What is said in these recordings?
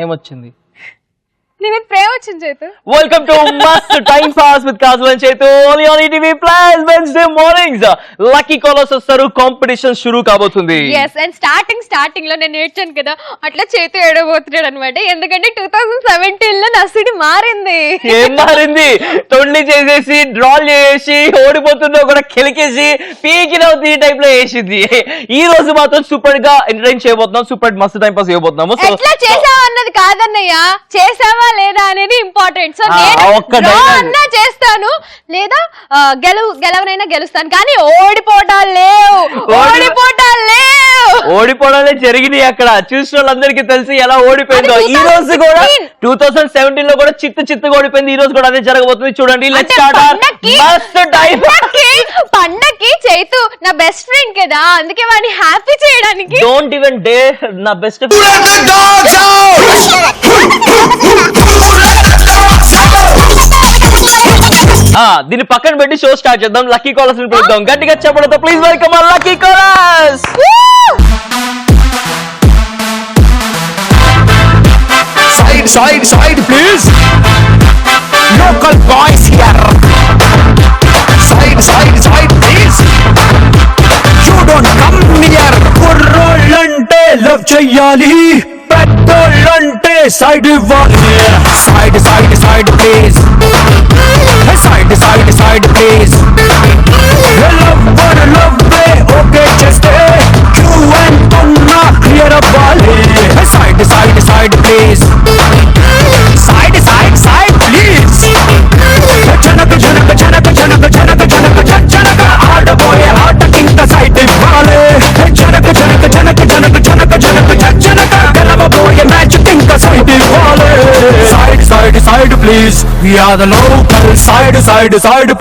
ఏమొచ్చింది? నేను ప్రేమ వచ్చింది Chethu. Welcome to Mast time pass with Kajal and Chethu only on ETV plus Wednesday mornings. Lucky callers వస్తారు, కాంపిటీషన్ షురూ కాబోతుంది. yes and స్టార్టింగ్ లో నేను నేర్చాను కదా అట్లా చేతు ఏడబోతున్నాడు అనమాట. ఎందుకంటే 2017 లో నా సిడి మారింది. ఏం మారింది? తొండి చేసేసి డ్రాల్ చేసి ఓడిపోతున్నా కూడా కెలికేసి పీకినవుతుంది ఈ టైప్ లో వేసింది. ఈ రోజు మాత్రం సూపర్ గా ఎంటర్టైన్ చేయబోతున్నాం, సూపర్ మస్త్ టైం పాస్ చేయబోతున్నాము. ఎట్లా చేసావా అన్నది కాదన్నయ్య, చేసావా లేదా అనేది ఇంపార్టెంట్. సో నేను చేస్తాను లేదా గెలవనైనా గెలుస్తాను, కానీ ఓడిపోవడాలే జరిగినాయి. అక్కడ చూసిన వాళ్ళందరికీ తెలిసి ఎలా ఓడిపోయిందో. ఈ రోజు కూడా 2017 లో కూడా చిత్తుగా ఓడిపోయింది. ఈ రోజు కూడా అదే జరగబోతుంది. చూడండి, పండక్కి చైతు నా బెస్ట్ ఫ్రెండ్ కదా, అందుకే వాడిని హ్యాపీ చేయడానికి డోంట్ ఈవెన్ డే నా బెస్ట్ దీన్ని పక్కన పెట్టి షో స్టార్ట్ చేద్దాం. లక్కీ కాలర్స్ పిలుద్దాం. గట్టిగా చెప్పడంతో please welcome our lucky callers. Side please. Local boys here. Side please. You don't come near. Kurrollante love cheyali, peddolante side iవ్వాలి. Side please. Side please. Love way okay చేస్తే you and Anna clear అవ్వాలి. Side please. Side please. జనక ఆడబోయే ఆటకింత side ఇవ్వాలి. జనక గెలవబోయే match కింత side ఇవ్వాలి. Side please. We are the local. Side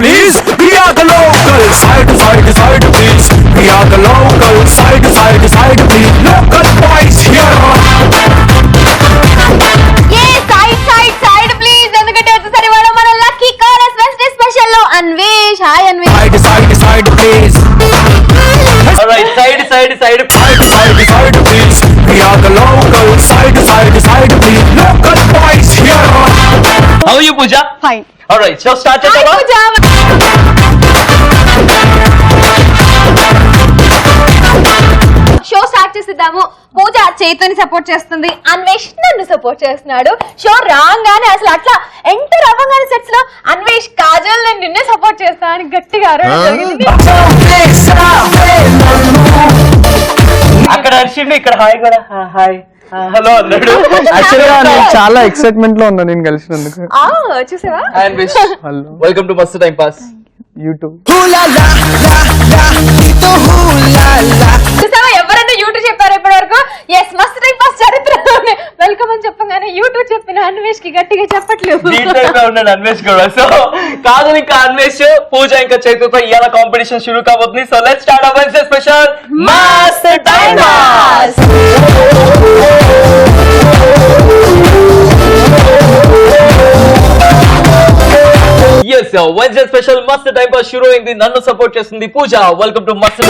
please. We are the local. Side please. We are the local. Side please. Local boys here. Side please. ఎందుకంటే వచ్చేసరి వాడు మన లక్కీ కాలర్స్ వెడ్నెస్డే స్పెషల్ లో Anvesh. Hi Anvesh. Side please. Alright, side please. We are the local. Side please. Local boys here. How are you, Pooja? Fine. Alright, so start చేద్దామా? Show start చేసేద్దాము. Pooja Chaitanya support చేస్తుంది, అన్వేష్ నన్ను support చేస్తున్నాడు. Show రాగానే అసలు అట్లా enter అవ్వగానే సెట్స్ లో అన్వేష్ కాజల్ నేను నిన్నే సపోర్ట్ చేస్తా అని గట్టిగా అక్కడ అరిచిండు, ఇక్కడ హాయ్ కూడా హాయ్ హలో అన్నాడు. యాక్చువల్గా నేను చాలా ఎక్సైట్మెంట్ లో ఉన్నా నేను కలిసినందుకు. చూసావా? Welcome to Mast time pass YouTube. చూసావా ఎవరైనా యూట్యూబ్ చెప్పారు ఇప్పటి వరకు? ఎస్, మస్త్ టైం పాస్ చరిత్రలోనే వెల్కమ్ అని చెప్పగానే యూట్యూబ్ చెప్పిన అన్వేష్ కి గట్టిగా చెప్పట్లేదు. ఉన్నాడు అన్వేష్ కూడా. సో కాదు, ఇంకా అన్వేష్, పూజ ఇంకా చైతన్యతో ఇవాళ కాంపిటీషన్ షురూ కాబోతుంది. So let's start our Wednesday special Mast time pass. Yes, Wednesday special Mast time pass షురూ అయింది. నన్ను సపోర్ట్ చేస్తుంది పూజ. వెల్కమ్ టు మస్త్.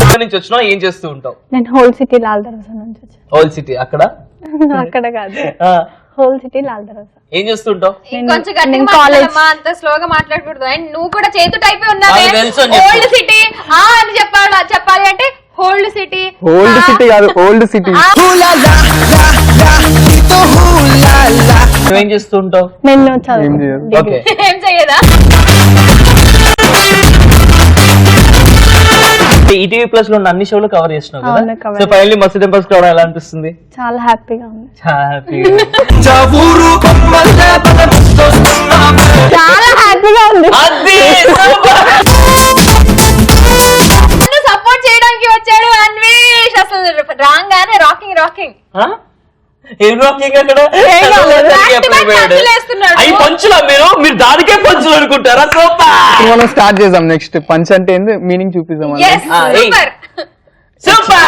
ఎక్కడి నుంచి వచ్చినా, ఏం చేస్తూ ఉంటావు? నేను హోల్ సిటీ లాల్ దర్వాజా నుంచి వచ్చాను. హోల్ సిటీ అక్కడ కాదు, హోల్ సిటీ లాల్ దర్వాజా. ఏం చేస్తుంటావు? కొంచెం గట్టిగా మాట్లాడమ్మా, అంత స్లోగా మాట్లాడకూడదు. అండ్ నువ్వు కూడా చేతు టైప్ ఉన్నావే. ఓల్డ్ సిటీ అని చెప్పాలి అంటే ఓల్డ్ సిటీ కాదు, ఓల్డ్ సిటీ. నువ్వేం చేస్తుంటావు? నేను ఓకే, ఏం చెయ్యదా? ఈటీవీ ప్లస్ లో అన్ని షోలు కవర్ చేసినావు కదా. అవును, cover సో ఫైనల్లీ మస్త్ టైం పాస్ కావడం ఎలా అనిపిస్తుంది? చాలా హ్యాపీగా ఉంది. చాలా హ్యాపీగా ఉంది. సపోర్ట్ చేయడానికి వచ్చాడు అన్వేష్. అసలు రాగానే రాకింగ్ ఏం రాకింగ్ అక్కడ? అవి పంచులా? మీరు దానికే పంచులు అనుకుంటారా? సూపర్. మనం స్టార్ట్ చేద్దాం. నెక్స్ట్ పంచ్ అంటే ఏంది మీనింగ్ చూపిద్దాం. సూపర్.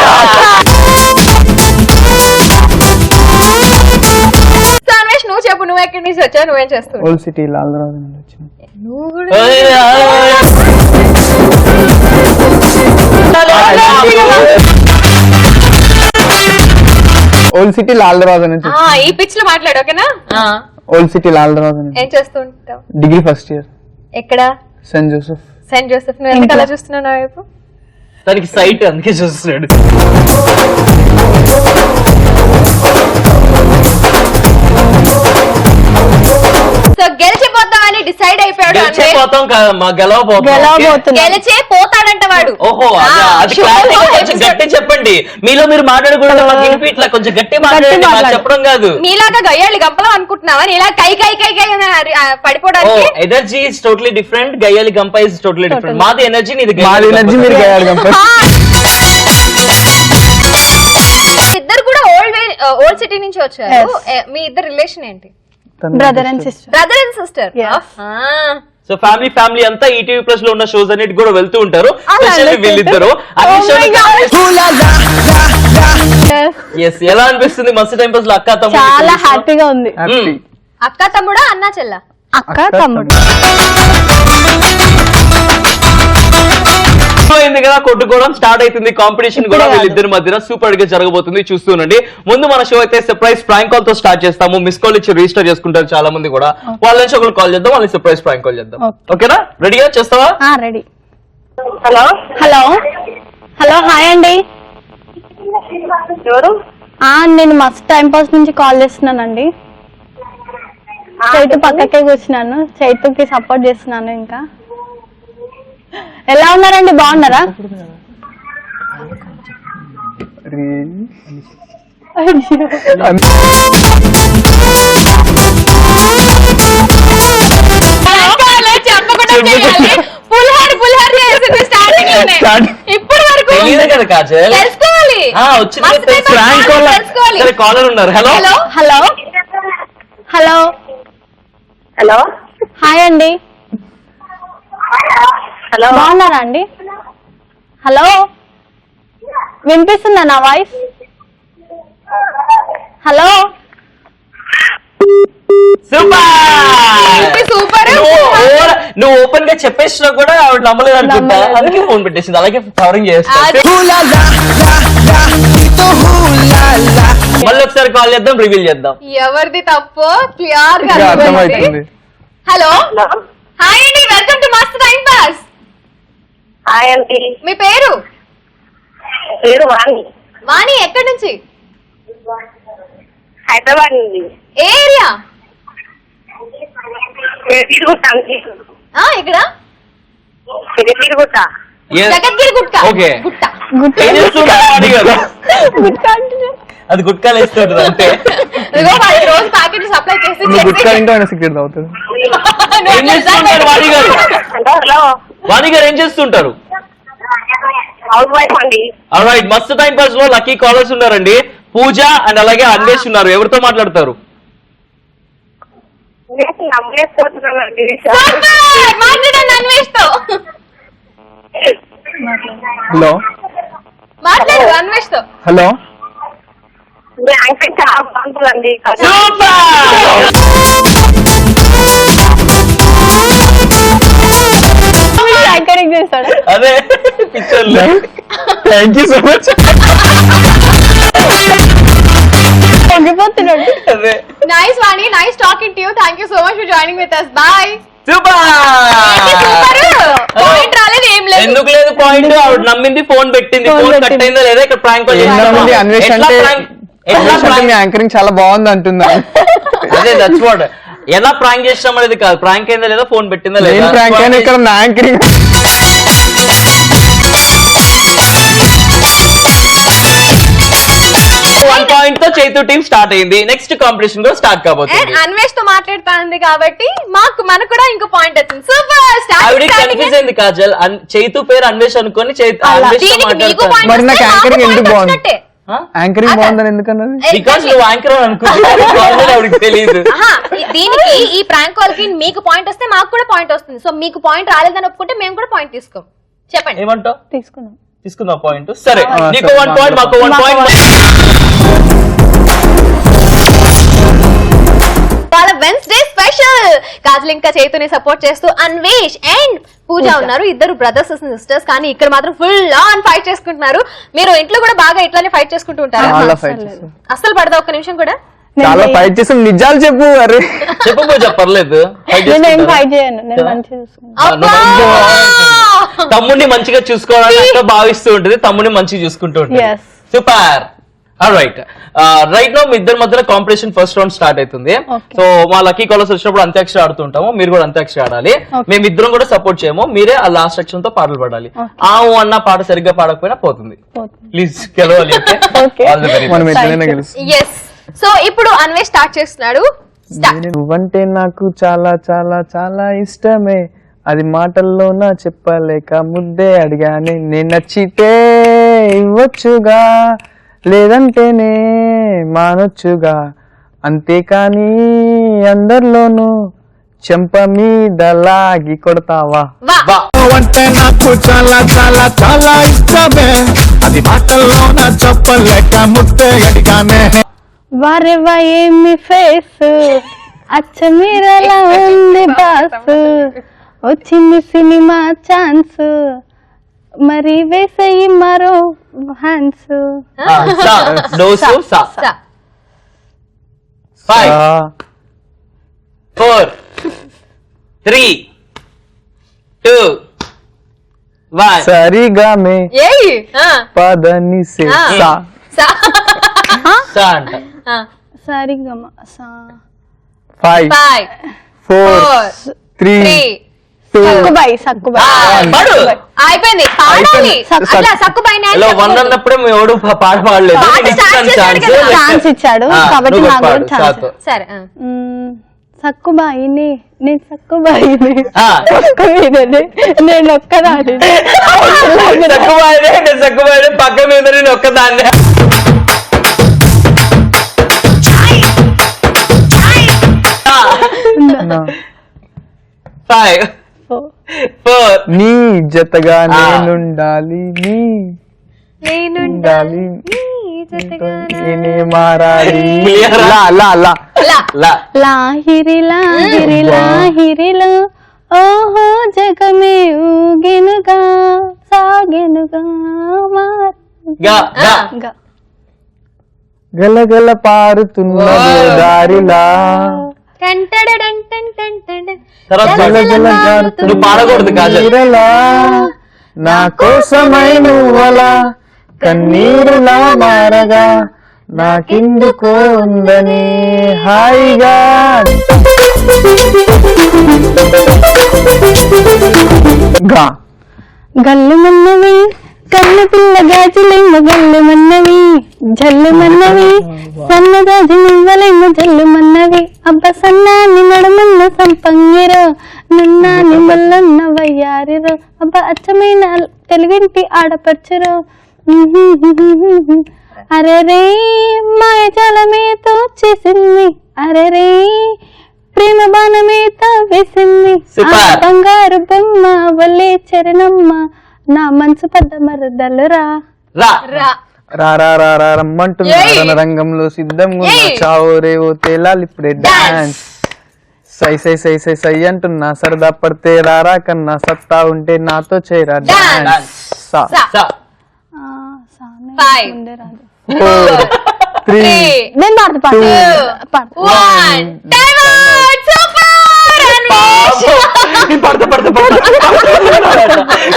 అన్వేష్ నువ్వు చెప్పు, నువ్వు ఎక్కడి నుంచి వచ్చావు, నువ్వేం చేస్తావు? ఓల్డ్ సిటీ లాల్ దర్వాజా నుంచి వచ్చిన. నువ్వు ఓల్డ్ సిటీ లాల్ దర్వాజా నుంచి ఈ పిచ్ లో మాట్లాడు ఓకేనా ఓల్డ్ సిటీ లాల్ దర్వాజా నుంచి ఏం చేస్తూ ఉంటావు డిగ్రీ ఫస్ట్ ఇయర్ ఎక్కడ సెయింట్ జోసెఫ్ నువ్వు ఎందుకు అలా చూస్తున్నావు నా వైపు తనకి సైట్ అందుకే చూస్తున్నాడు. సో గెలిచిపోతామని డిసైడ్ అయిపోయాడు అన్వేష్. గెలిచిపోతాం కాదమ్మా, గెలవబోతున్నాం. గెలవబోతున్నా. గెలిచే పోతాడంట వాడు. ఓహో అది clarity గా కొంచెం గట్టి చెప్పండి. మీలో మీరు మాట్లాడకూడదు, మాకు వినిపించట్లా. కొంచెం గట్టి మాట్లాడండి, మాకు చెప్పడం కాదు. నీలాగా గయ్యాళ్ళు గంపలం అనుకుంటున్నావా? నీలా కై కై కై కై అని పడిపోవడానికి ఎనర్జీ ఇస్ టోటలీ డిఫరెంట్, గయ్యాలి గంప ఇస్ టోటలీ డిఫరెంట్. మాది ఎనర్జీ, నీది మాది ఎనర్జీ, మీరు గయ్యాలి గంప. ఇద్దరు కూడా ఓల్డ్ సిటీ నుంచి వచ్చారు. మీ ఇద్దరు రిలేషన్ ఏంటి? Brother and sister. Brother and sister. So family అంతా ఈటీవీ ప్లస్ లో ఉన్న షోస్ అన్నిటి కూడా వెళ్తూ ఉంటారు. అలా స్పెషల్లీ వీళ్ళిద్దరు ఎలా అనిపిస్తుంది మస్తు టైం పాస్ లో అక్క తమ్ముడు? చాలా హ్యాపీగా ఉంది. హ్యాపీ. అక్క తమ్ముడా అన్నా చెల్ల? అక్క తమ్ముడు. అయింది కదా, కొట్టుకోవడం స్టార్ట్ అవుతుంది. కాంపిటీషన్ కూడా వీళ్ళిద్దరి మధ్యన సూపర్ గా జరగబోతుంది, చూస్తూనండి. ముందు మన షో అయితే సర్ప్రైజ్ ప్రాంక్ కాల్ తో స్టార్ట్ చేస్తాము. మిస్ కాల్ ఇచ్చి రిజిస్టర్ చేసుకుంటారు చాలా మంది కూడా. వాళ్ళ నుంచి ఒకరు కాల్ చేద్దాం, వాళ్ళని సర్ప్రైజ్ ప్రాంక్ కాల్ చేద్దాం. ఓకేనా? రెడీగా చేస్తావా? Ready. Hello hello hello hi అండి. ఎవరు? నేను మస్తు టైం పాస్ నుంచి కాల్ చేస్తున్నానండి. చైతు పక్కకే కూర్చున్నాను, చైతుకి సపోర్ట్ చేస్తున్నాను. ఇంకా ఎలా ఉన్నారండి, బాగున్నారా? ఇప్పటి వరకు తెలియదు కదా కాజల్, తెలుసుకోవాలి. కాలర్ ఉన్నారు. Hello hello hello hello hi అండి. హలో బాగున్నారా అండి? హలో వినిపిస్తుందా నా వాయిస్? Hello super. నువ్వు ఓపెన్ గా చెప్పేసినా కూడా ఆవిడ నమ్మలేదు అనుకుంటా, అందుకే ఫోన్ పెట్టేసింది. అలాగే కవరింగ్ చేస్తా. మళ్ళీ ఒకసారి కాల్ చేద్దాం, రివీల్ చేద్దాం. ఎవరిది తప్పు క్లియర్ గా అర్థమవుతుంది. హలో హాయ్ అండి, welcome to Mast time pass. Hi అండి. మీ పేరు? పేరు వాణి. వాణి, ఎక్కడి నుంచి? హైదరాబాద్ నుండి. ఏ ఏరియా? తిరుగుట్ట అండి. ఇక్కడ తిరుగుట్ట. జగద్గిరి గుట్ట. ఓకే. గుట్ట. ఏం చేస్తున్నారు వాణి గారు? గుట్కా అంటున్నా. అది గుట్కాలు వేస్తుంటారు అంతే. ఇదిగో వాళ్ళు రోజు ప్యాకెట్ సప్లై చేసి నువ్వు గుట్కా ఇంటో ఆయన సిగరెట్ తాగుతాడు. ఏం చేస్తుంటారు వాణి గారు? హలో వాణి గారు ఏం చేస్తుంటారు? హౌస్ వైఫ్ అండి. ఆల్రైట్, మస్తు టైం పాస్ లో లక్కీ కాలర్స్ ఉన్నారండి. పూజ అండ్ అలాగే అన్వేష్ ఉన్నారు. ఎవరితో మాట్లాడతారు? నమ్మలేకపోతున్నానండి. మాట్లాడండి అన్వేష్ తో. హలో మాట్లాడు అన్వేష్ తో. హలో మీ యాంకర్ చాలా బాగుంటుందండి. యాంకరింగ్ చేస్తాడు. అదే పిక్చర్ లో. Thank you so much. తగ్గిపోతున్నాడు. అదే nice Vani, nice talking to you. Thank you so much for joining with us. Bye. Super. Point రాలేదు, ఏం లేదు. ఎందుకు లేదు పాయింట్? ఆవిడ నమ్మింది, ఫోన్ పెట్టింది. ఫోన్ కట్ అయిందా లేదా? ఇక్కడ ప్రాంక్ అన్వేష్ అంటే మీ యాంకరింగ్ చాలా బాగుంది అంటున్నారు. అదే దట్స్ వాట్. ఎలా ప్రాంక్ చేస్తాం అనేది కాదు, ప్రాంక్ అయిందా లేదా, ఫోన్ పెట్టిందా నేను లేదా. ప్రాంక్ అయినా ఇక్కడ నా యాంకరింగ్. వన్ పాయింట్ తో చైతు టీం స్టార్ట్ అయింది. నెక్స్ట్ కాంపిటీషన్ కూడా స్టార్ట్ కాబోతుంది. అన్వేష్ తో మాట్లాడుతాంది కాబట్టి మనకు కూడా ఇంకో పాయింట్ వచ్చింది. సూపర్. ఆవిడ కన్ఫ్యూజ్ అయింది కాజల్. చైతు పేరు అన్వేష్ అనుకొని మరి నాకు యాంకరింగ్ ఎందుకు బాగుంది? యాంకరింగ్ బాగుందని ఎందుకన్నది? బికాస్ నువ్వు యాంకర్ అని అనుకుంటున్నావు, ఆవిడకి తెలియదు. దీనికి ఈ ప్రాంక్ కాల్ కి మీకు పాయింట్ వస్తే మాకు కూడా పాయింట్ వస్తుంది. సో మీకు పాయింట్ రాలేదని ఒప్పుకుంటే మేము కూడా పాయింట్ తీసుకోం. చెప్పండి ఏమంటావు? తీసుకుందాం పాయింట్. సరే, నీకు 1 పాయింట్, మాకు 1 పాయింట్. వాళ్ళ వెన్స్డే స్పెషల్ కాజల్ ఇంకా చైతన్య సపోర్ట్ చేస్తూ అన్వేష్ అండ్ పూజ ఉన్నారు. ఇద్దరు బ్రదర్స్ అండ్ సిస్టర్స్, కానీ ఇక్కడ మాత్రం ఫుల్ ఆన్ ఫైట్ చేసుకుంటున్నారు. మీరు ఇంట్లో కూడా బాగా ఇట్లానే ఫైట్ చేసుకుంటూ ఉంటారు? చాలా ఫైట్ చేస్తాం, అస్సలు పడదా ఒక్క నిమిషం కూడా? చాలా ఫైట్ చేస్తాం. నిజాలు చెప్పు. అరే చెప్పు పూజ, పర్లేదు. నేను ఫైట్ చేయను, నేను మంచిగా చూసుకుంటాను. తమ్ముడిని మంచిగా చూసుకోవాలని అక్క భావిస్తూ ఉంటుంది, తమ్ముడిని మంచిగా చూసుకుంటూ ఉంటుంది. Yes. Super. Right right no మీ ఇద్దరి మధ్యన కాంపిటీషన్ ఫస్ట్ రౌండ్ స్టార్ట్ అవుతుంది. Okay. సో మా లక్కీ కాలర్స్ వచ్చినప్పుడు అంత్యాక్షరి ఆడుతుంటాము, మీరు కూడా అంత్యాక్షరి ఆడాలి. Okay. మేమిద్దరం కూడా సపోర్ట్ చేయము, మీరే ఆ లాస్ట్ సెక్షన్ తో పాటలు పాడాలి. ఆవు అన్న పాట సరిగ్గా పాడకపోయినా పోతుంది. ప్లీజ్ గెలవాలి. ఆల్ ది వెరీ మనం బెస్ట్. ఎట్లయినా గెలుస్తాం. ఎస్. సో ఇప్పుడు అన్వేష్ స్టార్ట్ చేస్తున్నాడు. నువ్వంటే నాకు చాలా చాలా చాలా ఇష్టమే, అది మాటల్లోన చెప్పలేక ముద్దే అడిగానే. నేను నచ్చితే ఇవ్వచ్చుగా, లేదంటేనే మానొచ్చుగా, అంతేకాని అందరిలోనూ చెంప మీద లాగి కొడతావా? వా. అంటే నాకు చాలా చాలా చాలా ఇష్టమే, అది మాటల్లోన చెప్పలేక ముద్దే అడిగానే. వారెవా ఏమి ఫేస్, అచ్చ మీరలా ఉంది బాస్, వచ్చింది సినిమా ఛాన్స్, మరి వేసేయి మరో హ్యాండ్స్. డోసు సా. 5 4 3 2 1. సరిగా మే ఏయ్ పదని సే ఆ. సా. సా అంట. సరిగమ సా 5 5 4 3 2 సక్కుబాయి సక్కుబాయి. పాడు. అయిపోయింది. పాడాలి అట్లా సక్కు పైన ఇలా 1 అన్నప్పుడే మేము ఎవడు పాట పాడలేదు. పాట నీకు start ఇచ్చాను చేశాడు ఛాన్స్. కదా. ఛాన్స్ ఇచ్చాడు కాబట్టి నువ్వు నాకు పాడు, కూడా ఛాన్స్. సాతో. సరే. సక్కుబాయిని నేను సక్కుబాయిని ఆ. సక్కుబాయిని నేను ఒక్కదాని. సక్కుబాయినే, నేను సక్కుబాయినే, పక్క మీద నేను ఒక్కదాన్నే. నా. 5 4 నీ జతగా నేనుండాలి, నీ ఉండాలి, నేనే మారాలి. లా లా లా లా. లాహిరి లాహిరి లాహిరిలో ఓహో జగమే ఊగినుగా సాగినుగా గా గా. మారుగా. గలగల పారుతున్న దారిలా తర్వాత గలగల నువ్వు పాడకూడదు కాజల్. నీరలా, నా కోసమై నువ్వలా కన్నీరులా మారగా, నాకెందుకో ఉందని హాయిగా. గా గల్లు మన్నవి కన్ను పిల్ల గాజులేమో గల్లు మన్నవి, జల్లు మన్నవి సన్న గాజు నివ్వలేమో జల్లు మన్నవి, అబ్బ సన్నాని నడుమన్న సంపంగిరో, నున్నాని మల్లన్న వయ్యారిరో, అబ్బ అచ్చమైన తెలుగింటి ఆడపడుచురో. అరే రే మాయజాలమేతో చేసింది, అరే రే ప్రేమ బాణమేతో వేసింది, Super. ఆ బంగారు బొమ్మ వల్లే చరణమ్మ, నా మనసు పెద్ద మరదలురా. రా. రా. రా రా రా రా రమ్మంటున్నా రంగంలో సిద్ధంగా ఉన్నా, చావో రేవో తేలాలి ఇప్పుడే డాన్స్. సై సై సై సై సై అంటున్నా, సరదా పడితే రారా కన్నా, సత్తా ఉంటే నాతో చేరా డాన్స్. సా సా. ఆ, సానే 5 ముందే రాదు. 4 3 నేను పాడతా పాడతా 1 టైమ్ అవుట్. సూపర్ అన్వేష్. నేను పడతా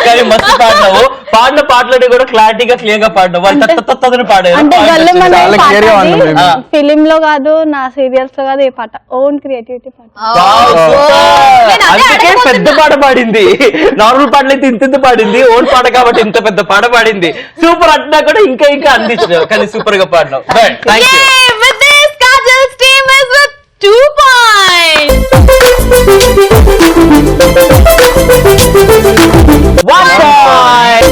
కానీ మస్తు పాడినావు. పాడిన పాటలని కూడా క్లారిటీగా క్లియర్ గా పాడినావు. వాళ్ళు తత్తని పాడారు. అంటే గల్లు మన చాలా clear గా ఉన్నాం మేము. ఫిలిం లో కాదు, నా సీరియల్స్ లో కాదు, ఏ పాట ఓన్ క్రియేటివిటీ పాట. Wow, super. నేను అదే అందుకే పెద్ద అడగబోతున్నా. పాట పాడింది. నార్మల్ పాటలు అయితే ఇంత పాడింది, ఓన్ పాట కాబట్టి ఇంత పెద్ద పాట పాడింది. సూపర్ అంటున్నా కూడా ఇంకా అందించావు, కానీ సూపర్ గా పాడినావు. Thank you. Yay! With this, Kajal's team is with 2 points. 1 point.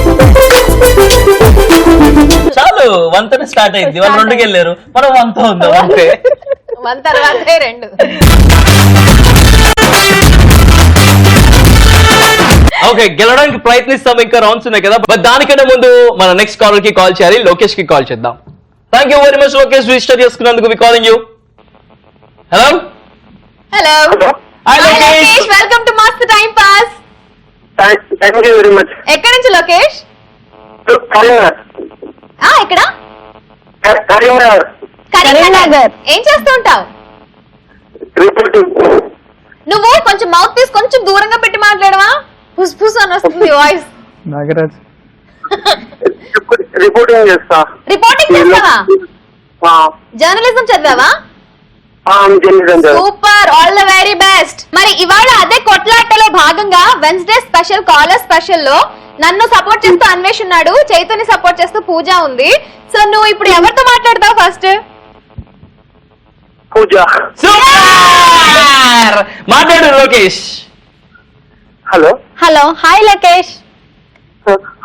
చాలు, 1 తోనే స్టార్ట్ అయింది. వాళ్ళు 2కి వెళ్ళారు, మనం 1 తో ఉందాం అంతే. 1 తర్వాతే 2. ఓకే, గెలవడానికి ప్రయత్నిస్తాం. ఇంకా రౌండ్స్ ఉన్నాయి కదా, బట్ దానికంటే ముందు మన నెక్స్ట్ కాలర్ కి కాల్ చేయాలి. లోకేష్ కి కాల్ చేద్దాం. Thank you very much Lokesh, register చేసుకున్నందుకు. We calling you. Hello hello. Hi hi Lokesh. Lokesh, welcome to Mast time pass. Thank you very much. ఎక్కడి నుంచి లోకేష్? కరీంనగర్. ఇక్కడ కరీంనగర్ కరీంనగర్. ఏం చేస్తూ ఉంటావు రిపోర్టింగ్. నువ్వు? కొంచెం మౌత్ పీస్ కొంచెం దూరంగా పెట్టి మాట్లాడవా? పుస్ పుస్ అని వస్తుంది వాయిస్. నాగరాజ్ రిపోర్టింగ్ చేస్తా. రిపోర్టింగ్ చేస్తావా? జర్నలిజం చదివావా? Super, all the very best. మరి ఇవాళ అదే కొట్లాటలో భాగంగా వెన్స్డే స్పెషల్ కాలర్ స్పెషల్ లో నన్ను సపోర్ట్ చేస్తూ అన్వేష్ ఉన్నాడు, చైతన్య సపోర్ట్ చేస్తూ పూజ ఉంది. సో నువ్వు ఇప్పుడు ఎవరితో మాట్లాడతావు ఫస్ట్? పూజ. సూపర్ మాట్లాడు Lokesh. Hello. Hello, hi Lokesh.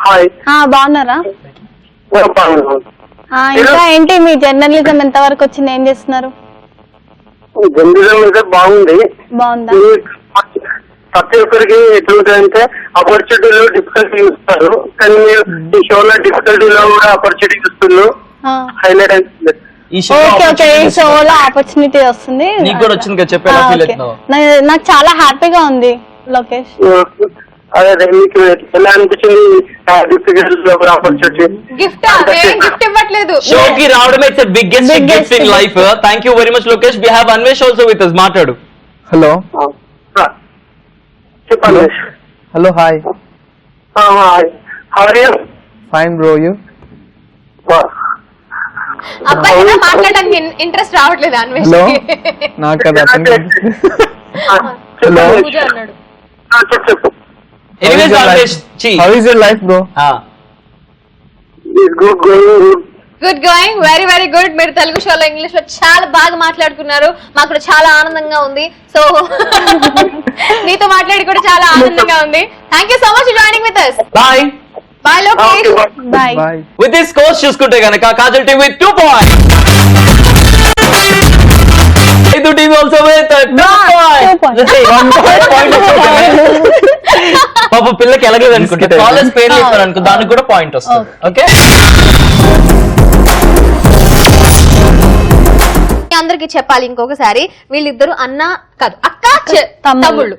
Hi. బాగున్నారా? ఇంకా ఏంటి మీ జర్నలిజం ఎంత వరకు వచ్చింది? ఏం చేస్తున్నారు? జర్నలిజం అయితే బాగుంది. బాగుందా? ప్రతి ఒక్కరికి ఎట్లుంటుందంటే ఆపర్చునిటీలో డిఫికల్టీ ఇస్తారు, కానీ మీరు ఈ షోలో డిఫికల్టీలో కూడా ఆపర్చునిటీ ఇస్తున్నారు. హైలైట్ అవుతుంది. ఈ show ఓకే ఓకే, ఈ opportunity షోలో ఆపర్చునిటీ వస్తుంది. నీకు కూడా వచ్చింది కదా, చెప్పు ఎలా ఆ, ఫీల్ ఓకే. అవుతున్నావు? నాకు చాలా హ్యాపీగా ఉంది లోకేష్. అదే మీకు ఎలా అనిపించింది డిఫికల్టీ ఆపర్చునిటీ? గిఫ్ట్ గిఫ్ట్ ఇవ్వట్లేదు. షో కి రావడమే it's biggest Biggest gift in gift. Life. Thank you very much Lokesh. We have Anvesh also with us. మాట్లాడు. హలో చెప్పండి. Hello hi. Fine bro, you? అబ్బాయి కదా మాట్లాడడానికి ఇంట్రెస్ట్ రావట్లేదు అన్వేష్. హలో నాకు కదా హలో. పూజ అన్నాడు. చెప్పు. ఎనీవేస్ అన్వేష్ చి how is your life bro? Good good. Good going, very very good. మీరు తెలుగు షోలో ఇంగ్లీష్ లో చాలా బాగా మాట్లాడుకున్నారు, మాకు కూడా చాలా ఆనందంగా ఉంది. సో నీతో మాట్లాడి కూడా చాలా ఆనందంగా ఉంది. Thank you so much joining with us. Bye. Bye Lokesh. Bye. Bye. With this course చూసుకుంటే గనక కాజల్ టీమ్ విత్ 2 points. ఇది టీమ్ ఆల్సో విత్ 2 points. పాప పిల్లకి ఎలాగలేదు అనుకుంటే కాలేజ్ పేరు చెప్పారు అనుకో, దానికి కూడా పాయింట్ వస్తుంది. ఓకే, అందరికి చెప్పాలి ఇంకొకసారి, వీళ్ళిద్దరు అన్న కాదు అక్క తమ్ముళ్ళు.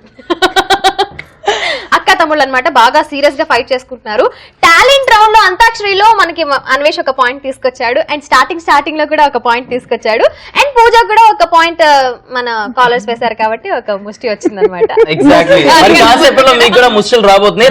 అక్క తమ్ముళ్ళు అన్నమాట. బాగా సీరియస్ గా ఫైట్ చేసుకుంటున్నారు. టాలెంట్ రౌండ్ లో అంతాక్షరిలో మనకి అన్వేష్ ఒక పాయింట్ తీసుకొచ్చాడు, అండ్ స్టార్టింగ్ లో కూడా ఒక పాయింట్ తీసుకొచ్చాడు, అండ్ పూజ కూడా ఒక పాయింట్ మన కాలర్స్ వేశారు కాబట్టి ఒక ముష్టి వచ్చింది అనమాట. ఎగ్జాక్ట్లీ. మరి కాసేపట్లో మీకు కూడా ముష్టిలు రాబోతున్నాయి.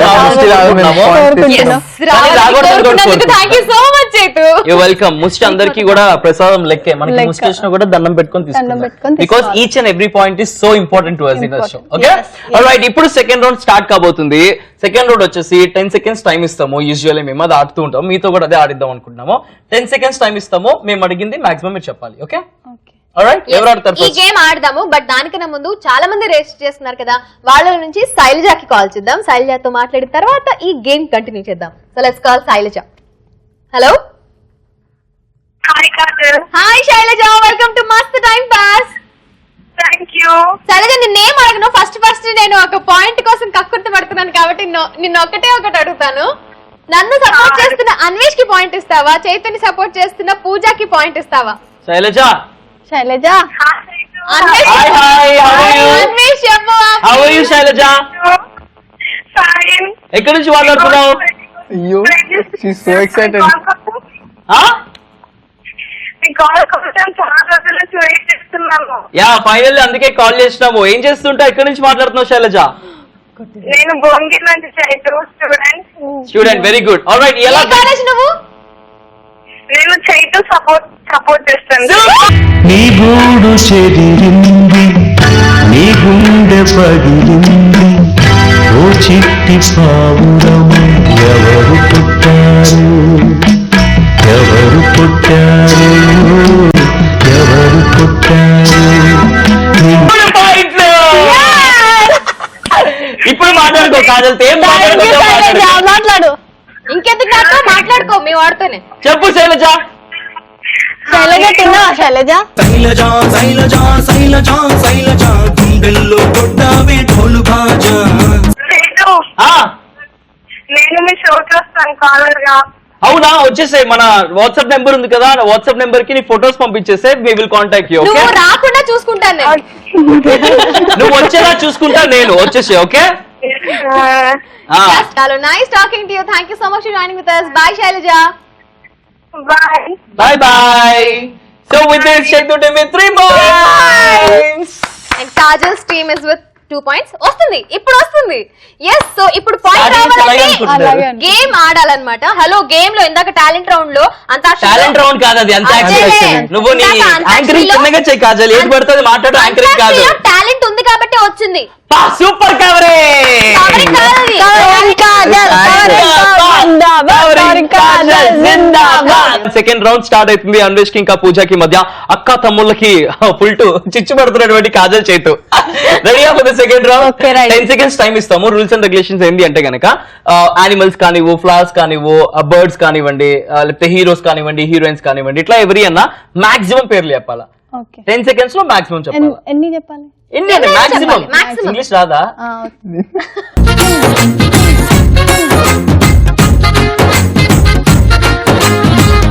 Thank you so much Chaitu. You welcome. ముష్టి అందరికి కూడా ప్రసాదం లెక్కే. మనకి లెక్క. ముష్టి వచ్చినా కూడా దండం పెట్టుకొని దండం పెట్టుకొని తీసుకుంటాం. బికాస్ తీసుకోవాలి. Each and every point is so important to us in the show. Important. Okay, Yes, yes. Alright. ఇప్పుడు సెకండ్ రౌండ్ స్టార్ట్ కాబోతుంది. సెకండ్ రౌండ్ వచ్చేసి 10 seconds టైం ఇస్తాము. యూజువల్లీ మేము అది ఆడుతూ ఉంటాం, మీతో కూడా అదే ఆడిద్దాం అనుకుంటున్నాము. 10 seconds టైం ఇస్తాము. మేము అడిగింది మాక్సిమం మీరు చెప్పాలి. Okay, alright. ఎవరు ఆడతారు ఈ first? గేమ్ ఆడదాము, బట్ దానికన్నా ముందు చాలా మంది రేస్ట్ చేస్తున్నారు కదా, వాళ్ళ నుంచి శైలజకి కాల్ చేద్దాం. శైలజతో మాట్లాడిన తర్వాత ఈ గేమ్ కంటిన్యూ చేద్దాం. So let's call Shailaja. Hello. Hi Kajal. Hi Shailaja, welcome to Mast time pass. Thank you. Shailaja, నిన్నేం అడగను, ఫస్ట్ నేను ఒక పాయింట్ కోసం కక్కుర్తి పడుతున్నాను కాబట్టి నిన్ను ఒకటే ఒకటి అడుగుతాను. నన్ను సపోర్ట్ చేస్తున్న అన్వేష్ కి పాయింట్ ఇస్తావా? చైతన్య సపోర్ట్ చేస్తున్న పూజకి పాయింట్ ఇస్తావా? Shailaja. Shailaja. Anvesh Hi, hi, how are you? Anvesh చెప్పవా? How are you, Shailaja? Fine. ఎక్కడి నుంచి మాట్లాడుతున్నావు? అయ్యో, she is so excited. Yeah, finally అందుకే కాల్ చేసినాము. ఏం చేస్తుంటావు? ఎక్కడి నుంచి మాట్లాడుతున్నావు శైలజ? నేను భువనగిరి నుంచి Chaitu student. Very good. Alright. ఎలా ఏ కాలేజ్ నువ్వు? నేను చైతు సపోర్ట్ చేస్తాను. నీ గూడు చెదిరింది, నీ గుండె పగిలింది, ఓ చిట్టి పావురము ఎవరు పుట్టారు, ఎవరు పుట్టారు, ఎవరు పుట్టారు? ఇప్పుడు మాట్లాడుకో కాజల్. ఏం మాట్లాడు. ఇంకెందుకు నాతో మాట్లాడుకో, మీ వాడితోనే. చెప్పు శైలజ. శైలజ తిన్నావా? శైలజ. శైలజా శైలజా శైలజా శైలజా గుండెల్లో కొట్టావే ఢోలు బాజా. చైతు, ఆ, నేను మీ షో చూస్తాను కాలర్ గా. అవునా, వచ్చేసాయి. మన వాట్సాప్ నెంబర్ ఉంది కదా, వాట్సాప్ నెంబర్ కి నీ ఫొటోస్ పంపించేసే, we will contact you. Okay, నువ్వు రాకుండా చూసుకుంటాను నేను. నువ్వు వచ్చేలా చూసుకుంటా నేను, వచ్చేసి. Okay, Yes, hello, nice talking to you. Thank you so much for joining with us. Bye, Shailaja. Bye. bye bye. So with this, Shaitu team with 3 points. And Kajal's team is with 2 points. వస్తుంది, ఇప్పుడు వస్తుంది. Yes, so ఇప్పుడు point Starting నుంచి అలాగే రావాలంటే అనుకుంటున్నారు. Game ఆడాలన్నమాట. Hello, game లో ఇందాక టాలెంట్ రౌండ్ లో టాలెంట్ రౌండ్ కాదు అది, అంత నువ్వు నీ యాంకరింగ్ చిన్నగా చెయ్యి కాజల్, ఏది పడుతుంది మాట్లాడు, యాంకరింగ్ కాదు. టాలెంట్ ఉంది కాబట్టి వచ్చింది. Super coverage. Second round start అవుతుంది. అన్వేష్ కి ఇంకా పూజకి మధ్య అక్క తమ్ముళ్ళకి ఫుల్ టు చిచ్చు పడుతున్నటువంటి కాజల్ చేతు. రెడీగా for the second round. Okay, right. 10 seconds time ఇస్తాము. రూల్స్ అండ్ రెగ్యులేషన్స్ ఏంటి అంటే గనక యానిమల్స్ కానివ్వు, ఫ్లవర్స్ కానివ్వు, బర్డ్స్ కానివ్వండి, లేకపోతే హీరోస్ కానివ్వండి, హీరోయిన్స్ కానివ్వండి, ఇట్లా ఎవరి అన్నా మాక్సిమం పేర్లు చెప్పాలా. ఓకే 10 seconds లో మాక్సిమం చెప్పాలా. ఎన్ని చెప్పాలి? ఎన్ని అంటే మాక్సిమం. చెప్పాలి, maximum. ఇంగ్లీష్ రాదా?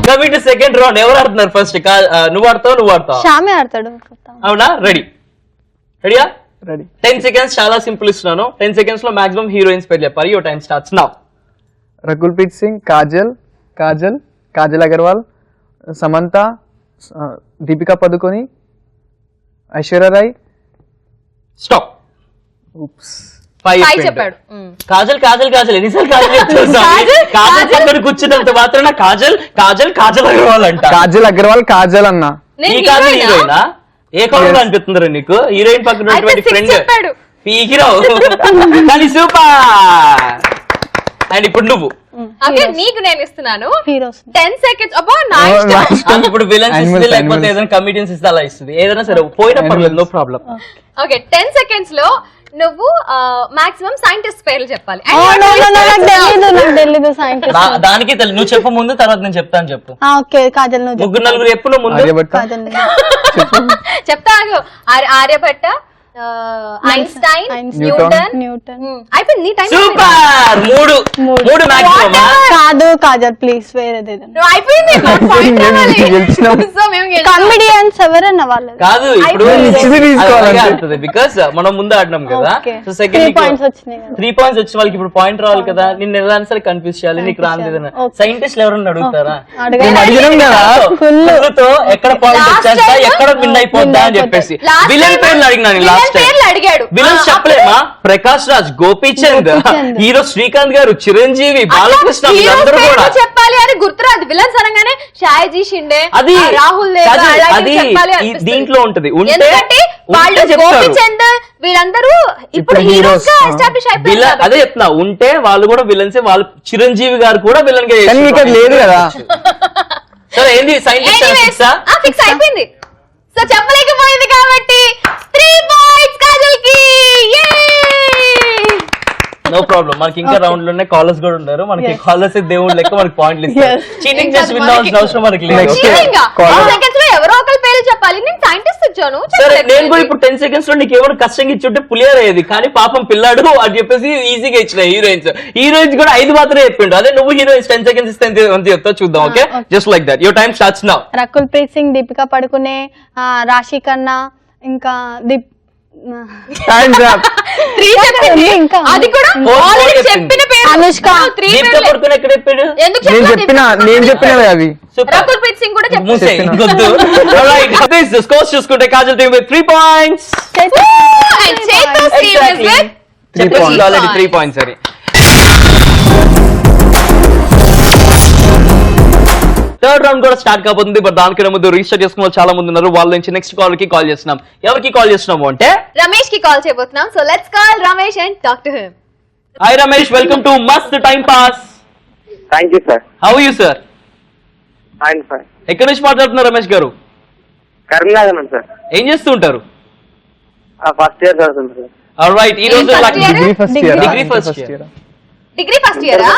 కమిటీ సెకండ్ రౌండ్ ఎవరు ఆడుతున్నారు ఫస్ట్? నువ్వు ఆడతావు, నువ్వు ఆడతావు. శ్యామే ఆడతాడు. అవునా, రెడీ? రెడీయా? రెడీ. 10 seconds చాలా సింపుల్ ఇస్తున్నాను. 10 seconds లో మాక్సిమం హీరోయిన్స్ పేరు చెప్పాలి. Your time starts now. Rakul Preet Singh, Kajal Aggarwal, Samantha, Deepika Padukone, Aishwarya Rai. Stop. Oops. 5 చెప్పాడు. కాజల్ ఎన్నిసార్లు కాజల్ కాజల్ పక్కన కూర్చున్నంత మాత్రాన కాజల్ అగర్వాల్ అంట. కాజల్ అగర్వాల్, కాజల్ అన్న. ఈ కాజల్ హీరోయినా? ఏ కలర్ అనిపిస్తుందిరా నీకు? హీరోయిన్ పక్కన ఉన్నటువంటి అయితే 6 ఫ్రెండ్ చెప్పాడు. హీరో. కానీ సూపర్. అండ్ ఇప్పుడు నువ్వు ఓకే, నీకు నేను ఇస్తున్నాను హీరోస్ 10 seconds. అబ్బా, నా ఇష్టం. ఆమె ఇప్పుడు విలన్స్ ఇస్తుంది, Animals, లేకపోతే animals. ఏదైనా కమిడియన్స్ ఇస్తే అలా ఇస్తుంది. ఏదైనా సరే పోయినా పర్లేదు, నో ప్రాబ్లం. ఓకే, 10 seconds లో నువ్వు మాక్సిమం సైంటిస్ట్ పేర్లు చెప్పాలి. And నాకు తెలీదు సైంటిస్ట్. దానికి తెలియదు. నువ్వు చెప్పు ముందు, తర్వాత నేను చెప్తాను. చెప్పు. ఓకే కాజల్ నువ్వు చెప్పు. ముగ్గురు నలుగురు ఎప్పుడు ముందు. ఆర్యభట్ట. కాజల్ నువ్వు. చెప్తా ఆగు. Aryabhatta, Einstein, Newton. అయిపోయింది నీ టైం. సూపర్. మూడు మాక్సిమం. కాదు కాజల్ ప్లీజ్ వేరేది ఏదైనా. అయిపోయింది. point రావాలి. గెలిచినాం. So, మేము గెలిచాం. కామెడియన్స్ ఎవరన్నా వాళ్ళు. కాదు ఇప్పుడు ఇచ్చింది తీసుకోవాలి. బికాస్ మనం ముందు ఆడినాం కదా. Okay. సో 3 సెకండ్ points వచ్చినాయి కదా. 3 points వచ్చిన వాళ్ళకి ఇప్పుడు పాయింట్ రావాలి కదా. నిన్ను ఎలా సరే కన్ఫ్యూజ్ చేయాలి. నీకు రాని ఏదైనా Okay. సైంటిస్ట్ ఎవరన్నా అడుగుతారా? అడగాలి. అడిగినాం కదా. కుళ్ళుతో ఎక్కడ పాయింట్ Last వచ్చేస్తా, time ఎక్కడ విన్ అయిపోద్దా అని చెప్పేసి Last విలన్ time పేర్లు అడిగినా villain లాస్ట్ టైం. పేర్లు అడిగాడు. విలన్స్ చెప్పలేమా? ప్రకాష్ రాజ్, గోపీచంద్, గోపీచంద్. హీరో శ్రీకాంత్ గారు, చిరంజీవి, బాలకృష్ణ, Heroes వీళ్ళందరూ పేర్లు కూడా. చెప్పాలి అని గుర్తురాదు. విలన్స్ అనగానే షాయజీ షిండే, అది రాహుల్ దేవ్, కాదు, అలాంటివి అది చెప్పాలి ఈ అనిపిస్తుంది. దీంట్లో ఉంటది. ఎందుకంటే వాళ్ళు గోపీచంద్ వీళ్ళందరూ ఇప్పుడు ఇప్పుడు హీరోస్ గా heroes. ఎస్టాబ్లిష్ అయిపోయారు విలన్ కాబట్టి. అదే చెప్తున్నా. ఉంటే వాళ్ళు కూడా విలన్సే. వాళ్ళు చిరంజీవి గారు కూడా విలన్ గా కానీ మీకు అది లేదు కదా. సరే ఏంది సైంటిస్ట్ Anyways, ఫిక్సా? fix అయిపోయింది. సో చెప్పలేకపోయింది కాబట్టి 3 points కాజల్ కి. No problem. మనకి ఇంకా రౌండ్ లోనే కాలర్స్ కూడా ఉన్నారు. మనకి కాలర్స్ దేవుడు లెక్క మనకి పాయింట్లు ఇస్తారు. చీటింగ్ చేసి విన్ అవ్వాల్సిన అవసరం మనకి లేదు. Next. సెకండ్స్ లో ఎవరో ఒకరి పేరు చెప్పాలి. నేను సైంటిస్ట్ ఇచ్చాను. సరే నేను కూడా ఇప్పుడు 10 seconds లో నీకు ఏమైనా కష్టంగా ఇచ్చుంటే పులియర్ అయ్యేది. కానీ పాపం పిల్లాడు అని చెప్పేసి ఈజీగా ఇచ్చిన హీరోయిన్స్ కూడా 5 మాత్రమే చెప్పిండు. అదే నువ్వు హీరోయిన్స్ 10 seconds ఇస్తే ఎంత చెప్తావు చూద్దాం. Okay, just like that. Your time starts now. Rakul Preet Singh, Deepika పడుకునే, రాశి ఖన్నా, ఇంకా Time's up. 3 చెప్పింది. ఇంకా అది కూడా Four already చెప్పింది. చెప్పిన పేరు. అనుష్క. 3 దీపికా పేర్లే. పడుకుని ఎక్కడ చెప్పాడు? ఎందుకు నేను చెప్పినవే అవి. రకుల్ ప్రీత్ సింగ్ కూడా చెప్పాడు. మూసే ఇంకొద్దు. Alright, this is scores చూసుకుంటే Kajal team with 3 points. And Chetu's team is with 3 points. Already 3 points. సరే థర్డ్ రౌండ్ కూడా స్టార్ట్ కాబోతుంది. బట్ దానికన్నా ముందు రిజిస్టర్ చేసుకున్న చాలా మంది ఉన్నారు. వాళ్ళ నుంచి నెక్స్ట్ కాల్ కి కాల్ చేస్తున్నాం. ఎవరికి కాల్ చేస్తున్నాము అంటే రమేష్ కి కాల్ చేయబోతున్నాం. So let's call Ramesh and talk to him. Hi Ramesh, welcome to Mast time pass. Thank you sir. How you sir? ఆయన సార్ ఎక్కడి నుంచి మాట్లాడుతున్నారు రమేష్ గారు? కరీంనగర్ సార్. ఏం చేస్తూ ఉంటారు? ఫస్ట్ ఇయర్ చదువుతుంది సార్. ఆల్రైట్, ఈ రోజు ఏం first year? Degree first year. Degree first year. Degree first ఇయరా?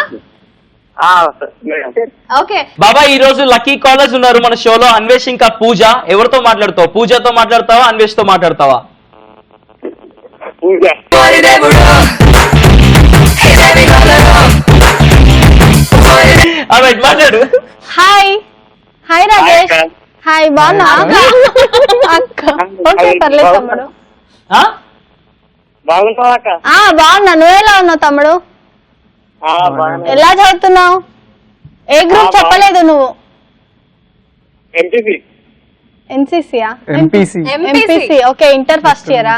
ఓకే. బాబా, ఈ రోజు లక్కీ కాలర్స్ ఉన్నారు మన షోలో. అన్వేష్ ఇంకా పూజ. ఎవరితో మాట్లాడతావు? పూజతో మాట్లాడతావా, అన్వేష్ తో మాట్లాడతావా? మాట్లాడు. Hi hi Rajesh. హాయ్ బాగున్నా అక్క? ఓకే పర్లేదు తమ్ముడు. బాగున్నావా అక్క? బాగున్నా. నువ్వు ఎలా ఉన్నావు తమ్ముడు? ఎలా చదువుతున్నావు? ఏ గ్రూప్ చెప్పలేదు నువ్వు? ఎన్సీసీయా? MPC. MPC. Okay inter first ఇయరా?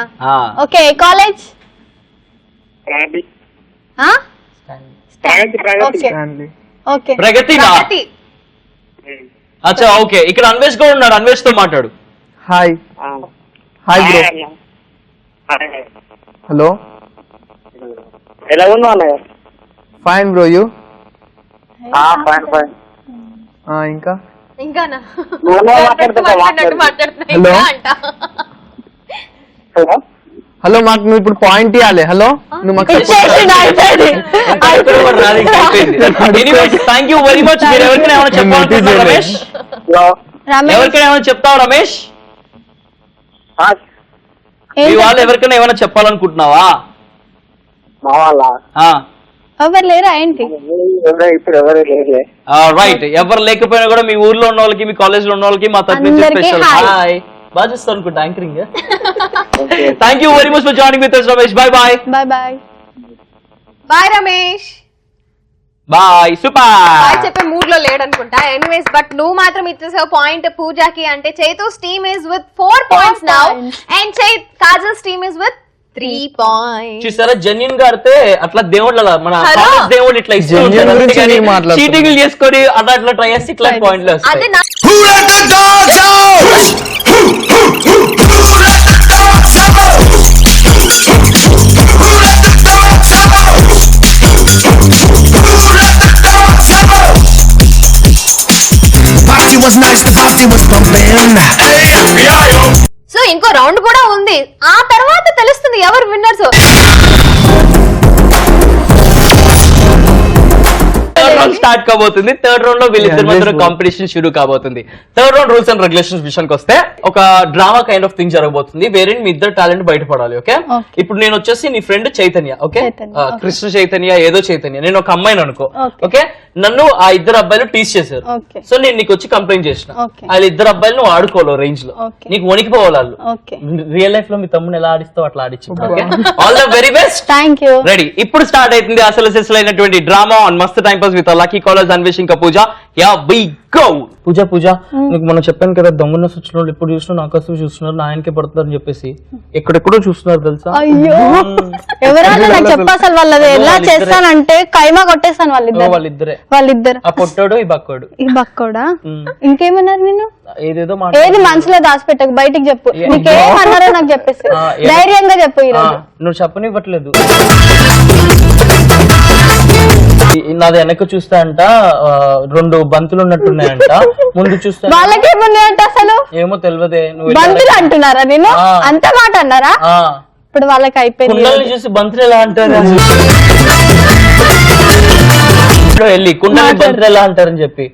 ఓకే ఏ కాలేజ్? ఓకే ప్రగతి. అచ్చా ఓకే. ఇక్కడ అన్వేష్ కూడా ఉన్నాడు, అన్వేష్ తో మాట్లాడు. Hi hi bro. హలో ఎలా ఉన్నావు అన్నయ్య? Fine bro. You? Fine fine. ఇంకా ఇంకానా మాట్లాడుతున్నా. హలో హలో మాకు నువ్వు ఇప్పుడు పాయింట్ ఇవ్వాలి. హలో నువ్వు మాకు థ్యాంక్ యూ వెరీ మచ్. మీరు ఎవరికైనా ఏమైనా చెప్పాలనుకుంటున్నారా రమేష్? ఎవరికైనా ఏమైనా చెప్తావా రమేష్? మీ వాళ్ళు ఎవరికైనా ఏమైనా చెప్పాలనుకుంటున్నావా? మా వాళ్ళ ఎవరు లేరా ఏంటి? ఇప్పుడు ఎవరు లేదులే. రైట్. ఎవరు లేకపోయినా కూడా మీ ఊర్లో ఉన్న వాళ్ళకి, మీ కాలేజ్ లో ఉన్న వాళ్ళకి మా తరఫు నుంచి అందరికీ స్పెషల్ hi. హాయ్. బాగా చేస్తాను అనుకుంటా anchoring. Thank you very much for joining with us Ramesh. Bye bye. Bye bye. Bye Ramesh. Bye. Bye super. చెప్పే మూడ్ లో లేడనుకుంటా. ఎనీవేస్ బట్ నువ్వు మాత్రం ఇచ్చేసావు పాయింట్ పూజాకి. అంటే Chaitu's team is with 4 points now and kajals team is with 3 points. చూసారా genuine గా ఆడితే అట్లా దేవుళ్ళ మన Hello? కాలేజ్ దేవుళ్ళు ఇట్లా Genuine గురించి నేను మాట్లాడుతున్నా. చీటింగ్లు చేసుకొని అట్లా అట్లా ట్రై చేసి ఇట్లా పాయింట్లు అదే వస్తాయి. నా Who let the dogs out? Who let the dogs out? Who let the dogs out? Who let the dogs out? Party was nice, the party was pumping. Hey, yo. So ఇంకో round కూడా ఉంది. ఆ తర్వాత తెలుస్తుంది ఎవరు winners. Third round start కాబోతుంది. Third round లో వీళ్ళిద్దరి మధ్య కాంపిటీషన్ షురూ కాబోతుంది. Third round rules and regulations విషయానికి వస్తే ఒక డ్రామా కైండ్ ఆఫ్ థింగ్ జరగబోతుంది. వేరే మీ ఇద్దరు టాలెంట్ బయటపడాలి. Okay Okay. ఇప్పుడు నేను వచ్చేసి నీ friend Chaitanya. Okay Chaitanya, okay. Krishna Chaitanya ఏదో చైతన్య. నేను ఒక అమ్మాయిని అనుకో. Okay. ఓకే నన్ను ఆ ఇద్దరు అబ్బాయిలు టీచ్ చేశారు. Okay. సో నేను నీకు వచ్చి కంప్లైంట్ చేసిన. Okay. వాళ్ళ ఇద్దరు అబ్బాయిలు నువ్వు ఆడుకోవాలి రేంజ్ లో. Okay. నీకు వణికిపోవాలి వాళ్ళు. ఓకే రియల్ లైఫ్ లో మీ తమ్ముని ఎలా ఆడిస్తావు అట్లా ఆడిచ్చు. Okay all the very best. Thank you. Ready. ఇప్పుడు స్టార్ట్ అవుతుంది అసలు సిసలైనటువంటి drama on Mast time pass with lucky callers Anvesh ఇంకా పూజ. Yeah we go. పూజ నీకు మనం చెప్పాను కదా దమ్మున్న చూస్తున్నారు ఎప్పుడు చూసినా నాకు అసలు చూస్తున్నారు నా ఆయనకే పడుతున్నారు అని చెప్పేసి ఎక్కడెక్కడో చూస్తున్నారు తెలుసా. అయ్యో ఎవరైనా నాకు చెప్ప అసలు వాళ్ళది ఎలా చేస్తానంటే కైమా కొట్టేస్తాను వాళ్ళిద్దరే. వాళ్ళిద్దరు ఆ పొట్టోడు ఈ బక్కోడు. ఈ బక్కోడా ఇంకేమన్నారు నేను ఏదేదో ఏది మనసులో దాచిపెట్టకు బయటికి చెప్పు. నీకేమన్నారో నాకు చెప్పేసి ధైర్యంగా చెప్పు. ఈరోజు నువ్వు చెప్పనివ్వట్లేదు. నాది వెనక చూస్తా అంట 2 బంతులు ఉన్నట్టున్నాయంట. ముందు చూస్తా వాళ్ళకేమున్నాయంట అసలు ఏమో తెలియదే. నువ్వు బంతులు అంటున్నారా? నేను అంత మాట అన్నారా? ఇప్పుడు వాళ్ళకి అయిపోయింది. కుండల్ని చూసి బంతులు ఎలా అంటారు వెళ్ళి కుండల్ని బంతులు ఎలా అంటారని చెప్పి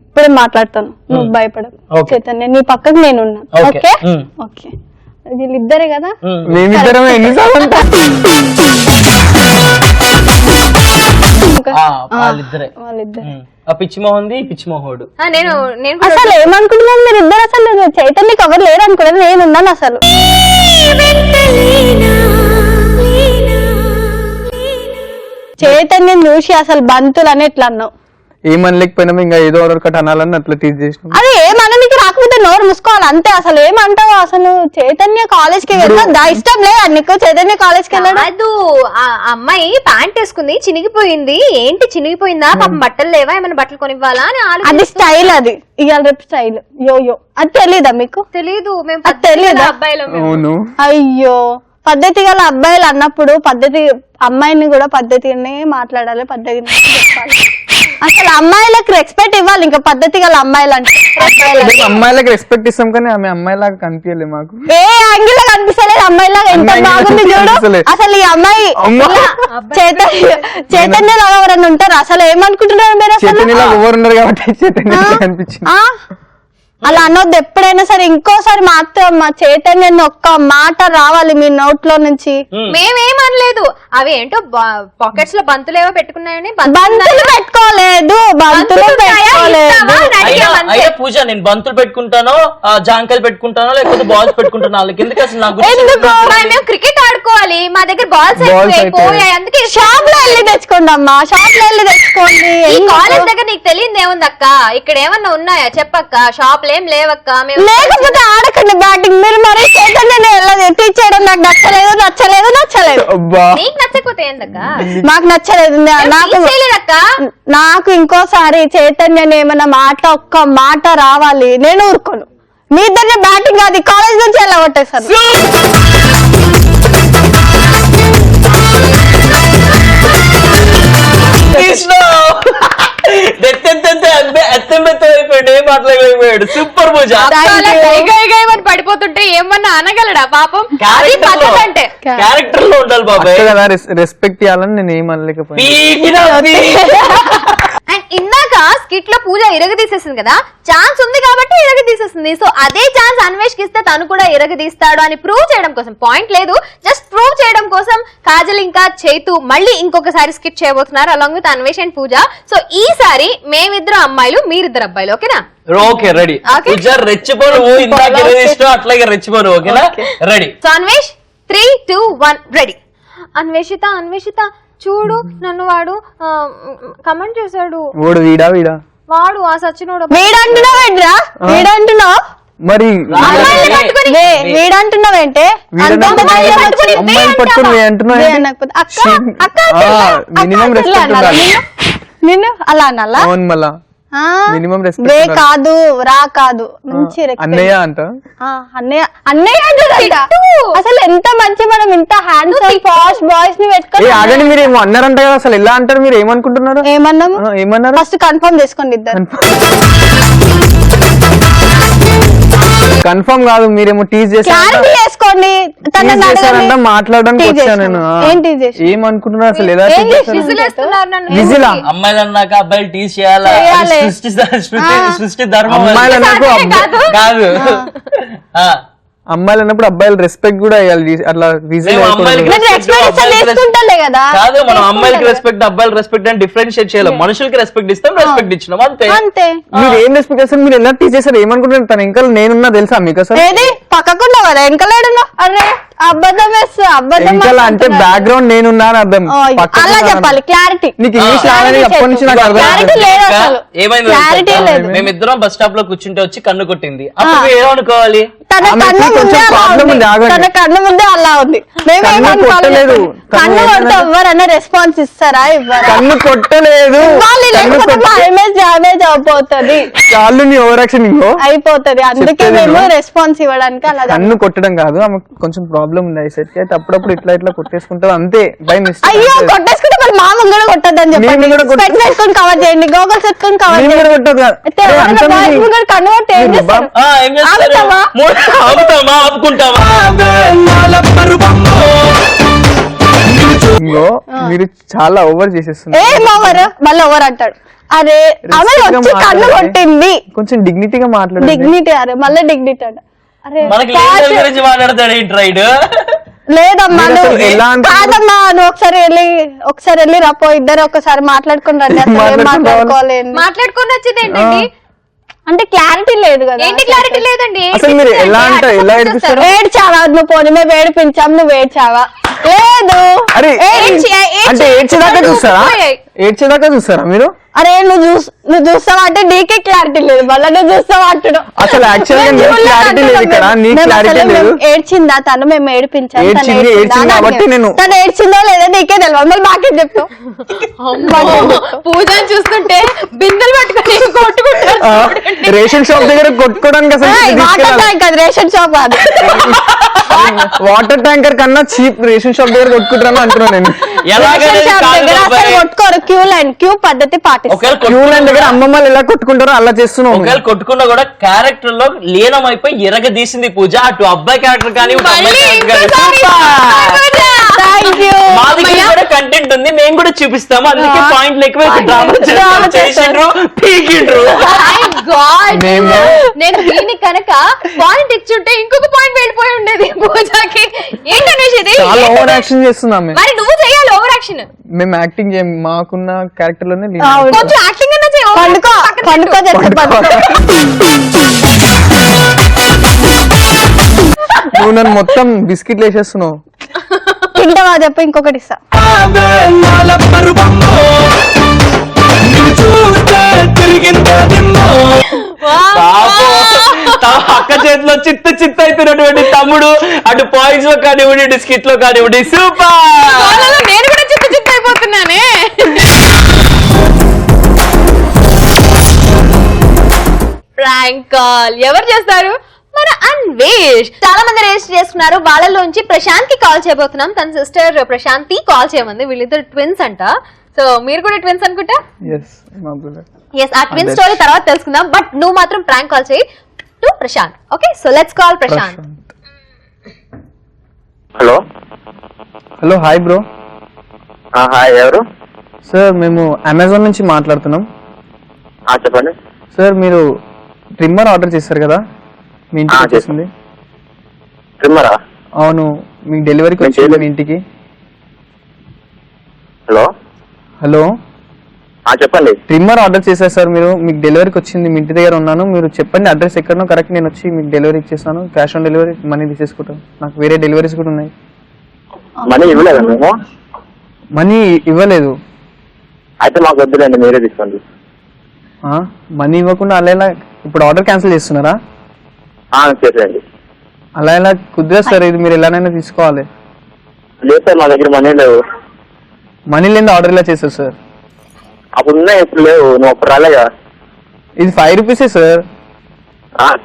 ఇప్పుడే మాట్లాడతాను. నువ్వు భయపడకు చైతన్య. నీ పక్కకు నేనున్నా. ఓకే ఓకే వీళ్ళిద్దరే కదా. మేమిద్దరమే ఎన్నిసార్లు వాళ్ళిద్దరే. ఆ పిచ్చి మొహంది పిచ్చి మొహోడు. నేను అసలు ఏమనుకుంటున్నాను మీరు ఇద్దరు? అసలు చైతన్యకి ఎవరు లేరు అనుకున్నాను. నేనున్నాను అసలు. చైతన్యం చూసి అసలు బంతులు అని ఎట్లా అన్నావు? ఏమనలేకపోయినా ఇంకా ఏదో ఒకటి అనాలని అట్లా టీచ్ చేసినాం. అదే ఏమననికి రాకపోతే నోరు మూసుకోవాలి అంతే. అసలు ఏమంటావు? అసలు చైతన్య కాలేజ్ కి వెళ్ళా ఇష్టం లేదా నీకు? చైతన్య కాలేజ్ కి వెళ్ళాడు. కాదు ఆ అమ్మాయి ప్యాంట్ వేసుకుంది చినిగిపోయింది. ఏంటి చినిగిపోయిందా? పాపం బట్టలు లేవా? ఏమైనా బట్టలు కొనివ్వాలా అని అది స్టైల్. అది ఇవాళ రేపు స్టైల్. యో అది తెలీదా మీకు? తెలీదు. మేము అది తెలీదా? అబ్బాయిలు అవును. అయ్యో పద్ధతి గల అబ్బాయిలు అన్నప్పుడు పద్ధతి అమ్మాయిని కూడా పద్ధతిగానే మాట్లాడాలి, పద్ధతిగా చెప్పాలి. అసలు అమ్మాయిలకు రెస్పెక్ట్ ఇవ్వాలి. ఇంకా పద్ధతి గల అమ్మాయిలు అంటే అమ్మాయిలకు రెస్పెక్ట్ ఇస్తాం కానీ ఆమె అమ్మాయిలాగా కనిపించలే మాకు. ఏ యాంగిల్ లా కనిపిస్తలేదు అమ్మాయిలాగా. ఎంత బాగుంది చూడు. అసలు ఈ అమ్మాయి చైతన్యలో ఎవరన్నా ఉంటారు? అసలు ఏమనుకుంటున్నారు మీరు? అసలు చైతన్యలో ఎవరు ఉన్నారు కాబట్టి చైతన్య కనిపించింది. అలా అనొద్దు ఎప్పుడైనా సరే. ఇంకోసారి మాత్రం మా చైతన్యాన్ని ఒక్క మాట రావాలి మీ నోట్లో నుంచి. మేమేమనలేదు. అవి ఏంటో పాకెట్స్ లో బంతులు ఏవో పెట్టుకున్నాయని బంతులు పెట్టుకోలేదు, బంతులు పెట్టుకోలేదు. అయ్యా పూజ, నేను బంతులు పెట్టుకుంటానో జాంకాయలు పెట్టుకుంటానో లేకపోతే బాల్స్ పెట్టుకుంటాను, వాళ్ళకి ఎందుకు అసలు నాకు ఎందుకు మేము క్రికెట్ ఆడుకోవాలి, మా దగ్గర బాల్స్ అయిపోయాయి, అందుకే షాప్ లో వెళ్ళి తెచ్చుకోండి అమ్మా, షాప్ లో వెళ్ళి తెచ్చుకోండి. ఈ కాలేజ్ దగ్గర నీకు తెలియదు ఏముందక్క, ఇక్కడ ఏమన్నా ఉన్నాయా చెప్పక్క? షాప్ ఏం లేవక్క. లేకపోతే ఆడకండి బ్యాటింగ్. మీరు మరి చైతన్య ఎలా తీర్చేయడం నాకు నచ్చలేదు నచ్చలేదు నచ్చలేదు. నీకు నచ్చకపోతే ఏందక్క? మాకు నచ్చలేదు. నాకు ఇంకోసారి చైతన్యని ఏమన్నా మాట ఒక్క మాట రావాలి, నేను ఊరుకోను. మీ ఇద్దరిని బ్యాటింగ్ అది కాలేజ్ నుంచి ఎలా కొట్టేశాను. సూపర్ పూజ. పడిపోతుంటే ఏమన్నా అనగలడా పాపం? అంటే క్యారెక్టర్ లో ఉండాలి బాబాయ్ కదా, రెస్పెక్ట్ ఇవ్వాలని నేను ఏమనలేకపోయాను. అండ్ ఇందాక స్కిట్ లో పూజ ఇరగదీసేసింది కదా, ఛాన్స్ ఉంది కాబట్టి ఇరగదీసేసింది. సో అదే ఛాన్స్ అన్వేష్ కి ఇస్తే తను కూడా ఇరగదీస్తాడు అని ప్రూవ్ చేయడం కోసం, పాయింట్ లేదు జస్ట్ ప్రూవ్ చేయడం కోసం కాజల్ ఇంకా చైతు మళ్ళీ ఇంకొకసారి స్కిట్ చేయబోతున్నారు along with Anvesh and Pooja. So ఈసారి మేమిద్దరు అమ్మాయిలు, మీరిద్దరు అబ్బాయిలు. ఓకేనా? Okay ready. పూజ రెచ్చిపోను, ఇందాక ఇష్టం అట్లాగే రెచ్చిపోను. ఓకేనా? Ready. So Anvesh 3, 2, 1 ready. Anveshitha Anveshitha చూడు నన్ను వాడు కమెంట్ చేశాడు. వాడు ఆ సచ్చినోడు. వీడంటున్నావేంట్రా? వీడంటున్నావు మరి వీడంటున్నావేంటే? నిన్ను అలా అనాలా? మినిమం వే కాదు రా కాదు, మంచి అన్నయ్య అంట. అన్నయ్య అన్నయ్య అంటాడంట. అసలు ఎంత మంచి, మనం ఇంత హ్యాండ్సమ్ పాష్ బాయ్స్ ని పెట్టుకొని ఆగండి. మీరు ఏమో అన్నారంట కదా, అసలు ఎలా అంటారు? మీరు ఏమనుకుంటున్నారు? ఏమన్నారు? ఫస్ట్ కన్ఫర్మ్ చేసుకోండి ఇద్దరు. కన్ఫర్మ్ కాదు, మీరేమో టీజ్ క్లారిటీ చేసుకోండి. మాట్లాడడానికి వచ్చాను నేను. ఏమనుకుంటున్నారు అసలు? ఎలా విజిలా? అమ్మాయిలు అన్నాక అబ్బాయిలు టీజ్ చేయాలా? సృష్టి ధర్మం. అమ్మాయిలు అన్నప్పుడు కాదు, అమ్మాయిలు అన్నప్పుడు అబ్బాయిలు రెస్పెక్ట్ కూడా ఇవ్వాలి. అట్లా కాదు, మనం అమ్మాయిలకి రెస్పెక్ట్ అబ్బాయిలు రెస్పెక్ట్ అని డిఫరెన్షియేట్ చేయాలి. మనుషులకి రెస్పెక్ట్ ఇస్తాం, రెస్పెక్ట్ ఇచ్చినాం అంతే. మీరు ఏం రెస్పెక్ట్ చేస్తారు? మీరు ఎలా టీచ్ చేస్తారు? ఏమనుకుంటున్నారు? తను ఇంకా నేనున్నా తెలుసా మీకు? అసలు పక్కకుండా కదా ఎంకలేడున్నా. అరే అబద్ధం వేస్తా, అబద్ధం అంటే బ్యాక్గ్రౌండ్ నేనున్నా అని అర్థం. అలా చెప్పాలి, క్లారిటీ. నీకు ఇంగ్లీష్ రాదని అప్పటి నుంచి నాకు అర్థం. ఏమైంది? మేమిద్దరం బస్ స్టాప్ లో కూర్చుంటే వచ్చి కన్ను కొట్టింది, అప్పుడు ఏమనుకోవాలి? తన కన్ను ముందే అలా ఉంది. కొట్టలేదు, కన్ను కొడితే ఎవరన్నా రెస్పాన్స్ ఇస్తారా? ఇవ్వరు. కన్ను కొట్టలేదు, ఇమేజ్ డ్యామేజ్ అయిపోతుంది, చాలు నీ ఓవర్ యాక్షన్ అయిపోతుంది. అందుకే మేము రెస్పాన్స్ ఇవ్వడానికి అలా. కన్ను కొట్టడం కాదు, ఆమె కొంచెం ప్రాబ్లం ఉంది ఐ సెట్. అయితే అప్పుడప్పుడు ఇట్లా కొట్టేసుకుంటారు అంతే, బై మిస్టేక్. అయ్యో కొట్టేసుకుంటే మరి మా ముందు కూడా కొట్టద్దని చెప్పండి. స్పెక్స్ పెట్టుకొని కవర్ చేయండి, గోగల్స్ పెట్టుకొని కవర్ చేయండి. కన్ను కొట్టి ఏం చేస్తారు? మీరు చాలా ఓవర్ చేసేస్తున్నారు. ఏం ఓవర్? మళ్ళీ ఓవర్ అంటాడు. అరే ఆమె వచ్చి కన్ను కొట్టింది, కొంచెం డిగ్నిటీగా మాట్లాడు. డిగ్నిటీ? అరే మళ్ళీ డిగ్నిటీ అంట. లేదమ్మా కాదమ్మా, నువ్వు ఒకసారి వెళ్ళి రాపో, ఇద్దరు ఒకసారి మాట్లాడుకుని రండి. అసలు మాట్లాడుకోవాలి, మాట్లాడుకుని వచ్చింది ఏంటండి అంటే క్లారిటీ లేదు కదా. ఏంటి క్లారిటీ లేదండి? అసలు మీరు ఎలా అంటే ఎలా ఏడిపిస్తారు? ఏడ్చావా నువ్వు? పోనీ మేము ఏడిపించాం, నువ్వు ఏడ్చావా? లేదు. అరే అంటే ఏడ్చేదాకా చూస్తారా మీరు? అరే నువ్వు చూస్తావా అంటే నీకే క్లారిటీ లేదు, మళ్ళీ నువ్వు చూస్తావా అంటున్నావు. అసలు ఏడ్చిందా తను? మేము ఏడిపించాం. తను ఏడ్చిందో లేదో నీకే తెలియదు, మళ్ళీ మాకే చెప్తావు. పూజను చూస్తుంటే బిందెలు పట్టుకొని కొట్టుకుంటారు. రేషన్ షాప్ దగ్గర కొట్టుకోవడానికి వాటర్ ట్యాంకర్, రేషన్ షాప్ అది. వాటర్ ట్యాంకర్ కన్నా చీప్ రేషన్ షాప్ దగ్గర కొట్టుకుంటారని అంటున్నాను నేను. కొట్టుకోరు, క్యూ పద్ధతి పాటిస్తారు. క్యూ లైన్ దగ్గర అమ్మమ్మలు ఎలా కొట్టుకుంటారో అలా చేస్తున్నావు. ఒకవేళ కొట్టుకున్నా కూడా క్యారెక్టర్ లో లీనమైపోయి ఎరగదీసింది పూజ. అటు అబ్బాయి క్యారెక్టర్ కానీ మా దగ్గర కూడా కంటెంట్ ఉంది, మేము కూడా చూపిస్తాము. అందుకే పాయింట్లు ఎక్కువ డ్రామా చేసిండ్రు, పీకిండ్రు. గాడ్ మేము- నేను దీనికి కనుక పాయింట్ ఇచ్చుంటే ఇంకొక పాయింట్ వెళ్ళిపోయి ఉండేది పూజకి. ఏంటి అన్వేష్ ఇది? చాలా ఓవర్ యాక్షన్ చేస్తున్నాం మేము. మరి నువ్వు చేయాలి ఓవర్ యాక్షన్. మేము యాక్టింగ్ చేయం, మాకున్న క్యారెక్టర్ లోనే lead. అవును. కొంచెం యాక్టింగ్ అన్నా చేయి. పండుకో పండుకో నువ్వు నన్ను మొత్తం బిస్కెట్లు వేసేస్తున్నావు. తింటావా చెప్పు, ఇంకొకటి ఇస్తా. అక్క చేతిలో చిత్త అయిపోయినటువంటి తమ్ముడు అటు పాయింట్స్ లో కానివ్వండి, ఇటు స్కిట్ లో కానివ్వండి, సూపర్. నేను కూడా చిత్త అయిపోతున్నానే. ప్రాంక్ కాల్ ఎవరు చేస్తారు? మన అన్వేష్. చాలా మంది రిజిస్టర్ చేసుకున్నారు. వాళ్ళలోంచి ప్రశాంత్ కి కాల్ చేయబోతున్నాం. తన సిస్టర్ ప్రశాంతి కాల్ చేయమంది. వీళ్ళిద్దరు ట్విన్స్ అంట. సో మీరు కూడా ట్విన్స్ అనుకుంటా? ఎస్ మా బ్రదర్. ఎస్, ఆ ట్విన్ స్టోరీ తర్వాత తెలుసుకుందాం. బట్ నువ్వు మాత్రం ప్రాంక్ కాల్ చేయి to Prashanth. Okay, so let's call Prashanth. Hello hello, hi bro. Hi, ఎవరు? సార్ మేము అమెజాన్ నుంచి మాట్లాడుతున్నాం. చెప్పండి. సార్ మీరు ట్రిమ్మర్ ఆర్డర్ చేశారు కదా, మీ ఇంటికి చేశాను. వచ్చేసింది. ట్రిమ్మరా? అవును, మీకు డెలివరీకి నేను వచ్చింది మీ చేయలేదు. ఇంటికి. హలో హలో, చెప్పండి. ట్రిమ్మర్ ఆర్డర్ చేశారు సార్ మీరు, మీకు డెలివరీకి వచ్చింది. మీ ఇంటి దగ్గర ఉన్నాను, మీరు చెప్పండి అడ్రస్ ఎక్కడనో కరెక్ట్, నేను వచ్చి మీకు డెలివరీ ఇచ్చేస్తాను. క్యాష్ ఆన్ డెలివరీ, మనీ తీసేసుకుంటాం. నాకు వేరే డెలివరీస్ కూడా ఉన్నాయి. మనీ ఇవ్వలేదా మేము? మనీ ఇవ్వలేదు. అయితే మాకు వద్దులేండి, మీరే తీసుకోండి. మనీ ఇవ్వకుండా అలా ఎలా ఇప్పుడు ఆర్డర్ క్యాన్సిల్ చేస్తున్నారా? చేసేయండి. అలా ఎలా కుదరదు సార్, ఇది మీరు ఎలానైనా తీసుకోవాలి. లేదు సార్, మా దగ్గర మనీ లేవు. మనీ లేని ఆర్డర్ ఎలా చేశారు సార్? అప్పుడు ఉన్నాయి, ఇప్పుడు లేవు. నువ్వు అప్పుడు రాలేగా. ఇది 5 రూపీసే సార్.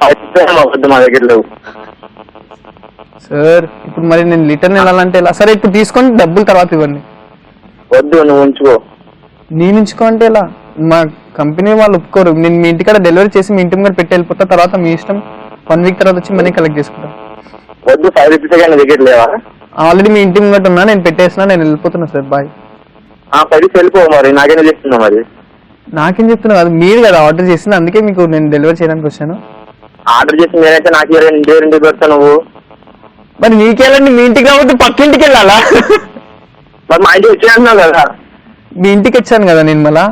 మాకు వద్దు, మా దగ్గర లేవు. సార్ ఇప్పుడు మరి నేను రిటర్న్ వెళ్ళాలంటే ఎలా? సరే ఇప్పుడు తీసుకోండి, డబ్బులు తర్వాత ఇవ్వండి. వద్దు, నువ్వు ఉంచుకో. నేను ఉంచుకో అంటే ఎలా? మా కంపెనీ వాళ్ళు ఒప్పుకోరు. నేను మీ ఇంటికాడ డెలివరీ చేసి మీ ఇంటి ముందు పెట్టి వెళ్ళిపోతా, తర్వాత మీ ఇష్టం. 1 వీక్ తర్వాత వచ్చి మనీ కలెక్ట్ చేసుకుంటాం. వద్దు, 5 రూపీస్ కానీ దగ్గర లేవా? ఆల్రెడీ మీ ఇంటి ముంగట ఉన్నా, నేను పెట్టేసినా, నేను వెళ్ళిపోతున్నా సార్, బాయ్. 10 వెళ్ళిపో. మరి నాకేనా చేస్తున్నా? మరి నాకేం చెప్తున్నా కాదు, మీరు కదా ఆర్డర్ చేసింది, అందుకే మీకు నేను డెలివరీ చేయడానికి వచ్చాను. ఆర్డర్ చేసి నేనైతే నాకు ఇంటి పెడతా. నువ్వు మరి నీకెళ్ళండి, మీ ఇంటికి కాబట్టి పక్కింటికి వెళ్ళాలా? మరి మా ఇంటికి వచ్చేస్తున్నావు కదా. మీ ఇంటికి వచ్చాను కదా నేను, మళ్ళా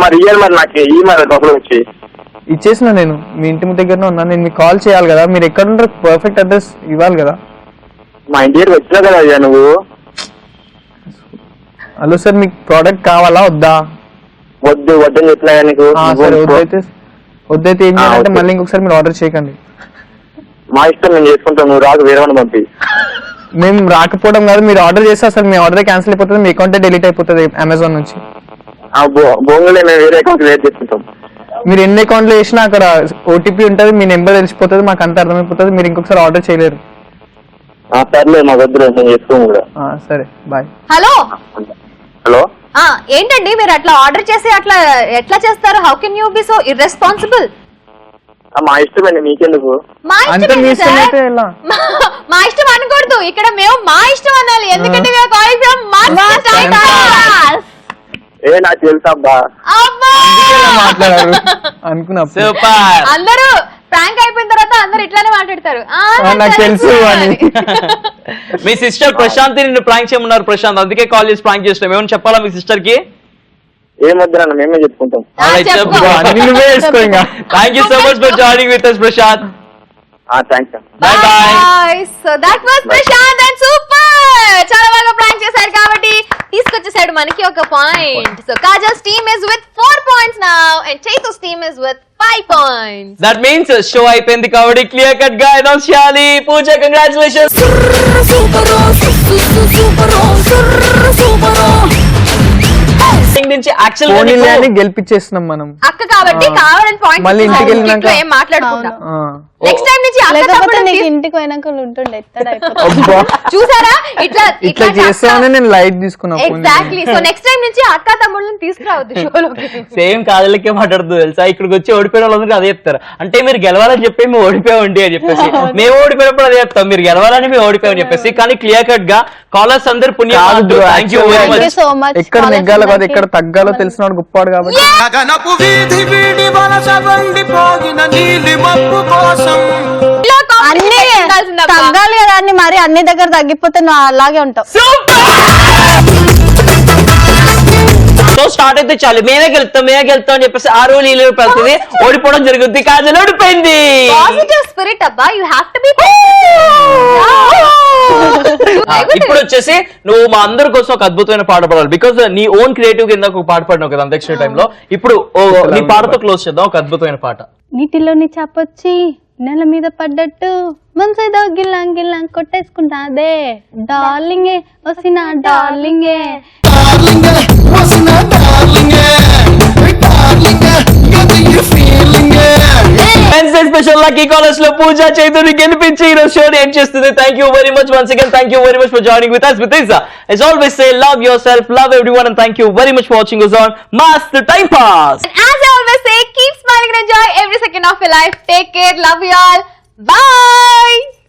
మరి ఇయ్యాలి. మరి నాకు ఇయ్యి, మరి డబ్బులు వచ్చి ఇచ్చేసిన. నేను మీ ఇంటి దగ్గరనే ఉన్నా, నేను మీకు కాల్ చేయాలి కదా, మీరు ఎక్కడ ఉంటారు పర్ఫెక్ట్ అడ్రస్ ఇవ్వాలి కదా. మా ఇంటి దగ్గర వచ్చినావు కదా అయ్యా నువ్వు. హలో సార్, మీకు ప్రోడక్ట్ కావాలా వద్దా? వద్దు వద్దని చెప్పినా నీకు. సరే, వద్దైతే ఏం చేయాలంటే ఓకే. మళ్ళీ ఇంకొకసారి మీరు ఆర్డర్ చేయకండి. మా ఇష్టం, నేను చేసుకుంటాను. నువ్వు రాకు, వేరే వాళ్ళని పంపి. మేము రాకపోవడం కాదు, మీరు ఆర్డర్ చేస్తే అసలు మీ ఆర్డర్ క్యాన్సిల్ అయిపోతుంది, మీ అకౌంట్ డిలీట్ అయిపోతుంది అమెజాన్ నుంచి. బొంగులే, మేము వేరే అకౌంట్ వేరే చేసుకుంటాం. మీరు ఎన్ని అకౌంట్లు వేసినా అక్కడ ఓటీపీ ఉంటుంది, మీ నెంబర్ తెలిసిపోతుంది, మాకు అంత అర్థమైపోతుంది. మీరు ఇంకొకసారి ఆర్డర్ చేయలేరు. సర్లేదు, మాకు వద్దు, నేను చేసుకోను కూడా. సరే, బాయ్. Hello, hello. ఏంటండి మీరు అట్లా ఆర్డర్ చేసి అట్లా ఎట్లా చేస్తారు? How can you be so irresponsible? మా ఇష్టమండి, మీకెందుకు? మా అంతే మీ ఇష్టం ఇష్టం సార్. అయితే ఎలా? మా ఇష్టం అనకూడదు, ఇక్కడ మేము మా ఇష్టం అనాలి. ఎందుకంటే we are calling from Master Times. నాకు తెలుసా అబ్బా. అబ్బా! మాట్లాడారు అనుకున్నప్పుడు సూపర్. అందరూ ప్రాంక్ అయిపోయిన తర్వాత అందరూ ఇట్లానే మాట్లాడతారు. నాకు తెలుసు అని. మీ సిస్టర్ ప్రశాంత్ నిన్ను ప్రాంక్ చేయమన్నారు ప్రశాంత్, అందుకే కాల్ చేసి ప్రాంక్ చేసినాం. ఏమైనా చెప్పాలా మీ సిస్టర్ కి? ఏం వద్దురన్న, మేమే చెప్పుకుంటాం. చెప్పు. నువ్వే వేసుకో ఇంకా. Thank you so much for joining with us Prashanth. Thanks. Bye bye. So that was Prashanth and super. చాలా బాగా ప్రాంక్ చేశారు కాబట్టి తీసుకొచ్చేసాడు మనకి ఒక point. So Kajal's team is with 4 points now and Chaitu's team is with 5 points. That means show అయిపోయింది కాబట్టి clear cut గా అనౌన్స్ చేయాలి. పూజ, కంగ్రాచులేషన్స్. నుంచి యాక్చువల్ గెలిపించేస్తున్నాం మనం. అక్క కాబట్టి కావాలని పాయింట్ మళ్ళీ ఇంటికి వెళ్ళినాక ఏం మాట్లాడుకుంటాం. ఆ. నెక్స్ట్ టైం నుంచి అక్క లేకపోతే తమ్ముడు నీకు ఇంటికి పోయినాక ఉంటుండే అబ్బా. చూసారా ఇట్లా ఇట్లా చేస్తామని నేను లైట్ తీసుకున్నా. ఎగ్జాక్ట్లీ. సో నెక్స్ట్ టైం నుంచి అక్క తమ్ముళ్ళని తీసుకురావద్దు షోలోకి. సేమ్ కాదలకే మాట్లాడుతూ తెలుసా, ఇక్కడికి వచ్చి ఓడిపోయిన వాళ్ళందరూ అదే చెప్తారు. అంటే మీరు గెలవాలని చెప్పి మేము ఓడిపోయామండి అని చెప్పేసి, మేము ఓడిపోయినప్పుడు అదే చెప్తాం, మీరు గెలవాలని మేము ఓడిపోయామని చెప్పేసి. కానీ క్లియర్ కట్ గా కాలర్స్ అందరు పుణ్యం. కాదు bro, thank you very Thank you much. so much. ఎక్కడ నెగ్గాలి కాదు, ఎక్కడ ఎక్కడ తగ్గాలో తెలిసినవాడు గొప్పవాడు కాబట్టి గగనపు వీధి వీడి వలస వండిపోగిన నీలి మబ్బు కోసం ఇలా అన్ని competition ఉండాల్సిందబ్బా. తగ్గాలి కదా అని మరి అన్ని దగ్గర తగ్గిపోతే నువ్వు అలాగే ఉంటావు. సో స్టార్ట్ అయితే చాలు మేమే గెలుస్తాం అని చెప్పేసి ఆ రోజు ఈ రోజు వెళ్తుంది, ఓడిపోవడం జరుగుతుంది. కాజల్ ఓడిపోయింది. పాజిటివ్ స్పిరిట్ అబ్బా, యు హావ్ టు బి ఇప్పుడు వచ్చేసి నువ్వు మా అందరి కోసం ఒక అద్భుతమైన పాట పాడాలి. బికాస్ నీ ఓన్ క్రియేటివ్ కింద ఒక పాట పాడినావు కదా అంత్యక్షరి టైంలో. ఇప్పుడు నీ పాటతో క్లోజ్ చేద్దాం ఒక అద్భుతమైన పాట. నీటిలోని చాపొచ్చి నెల మీద పడ్డట్టు మనసేదో గిల్లాం గిల్లాం కొట్టేసుకుంటాదే డార్లింగే వసిన డార్లింగే. స్పెషల్ లక్కీ కాలర్స్ లో పూజ చైతన్య గెలిపించి ఈ రోజు షోని ఎండ్ చేస్తుంది. Thank you very much once again. Thank you very much for joining with us with this. As always say, love yourself, love everyone, and thank you very much for watching us on Mast Time Pass. As I always say, keep smiling and enjoy every second of your life. Take care, love you all. Bye.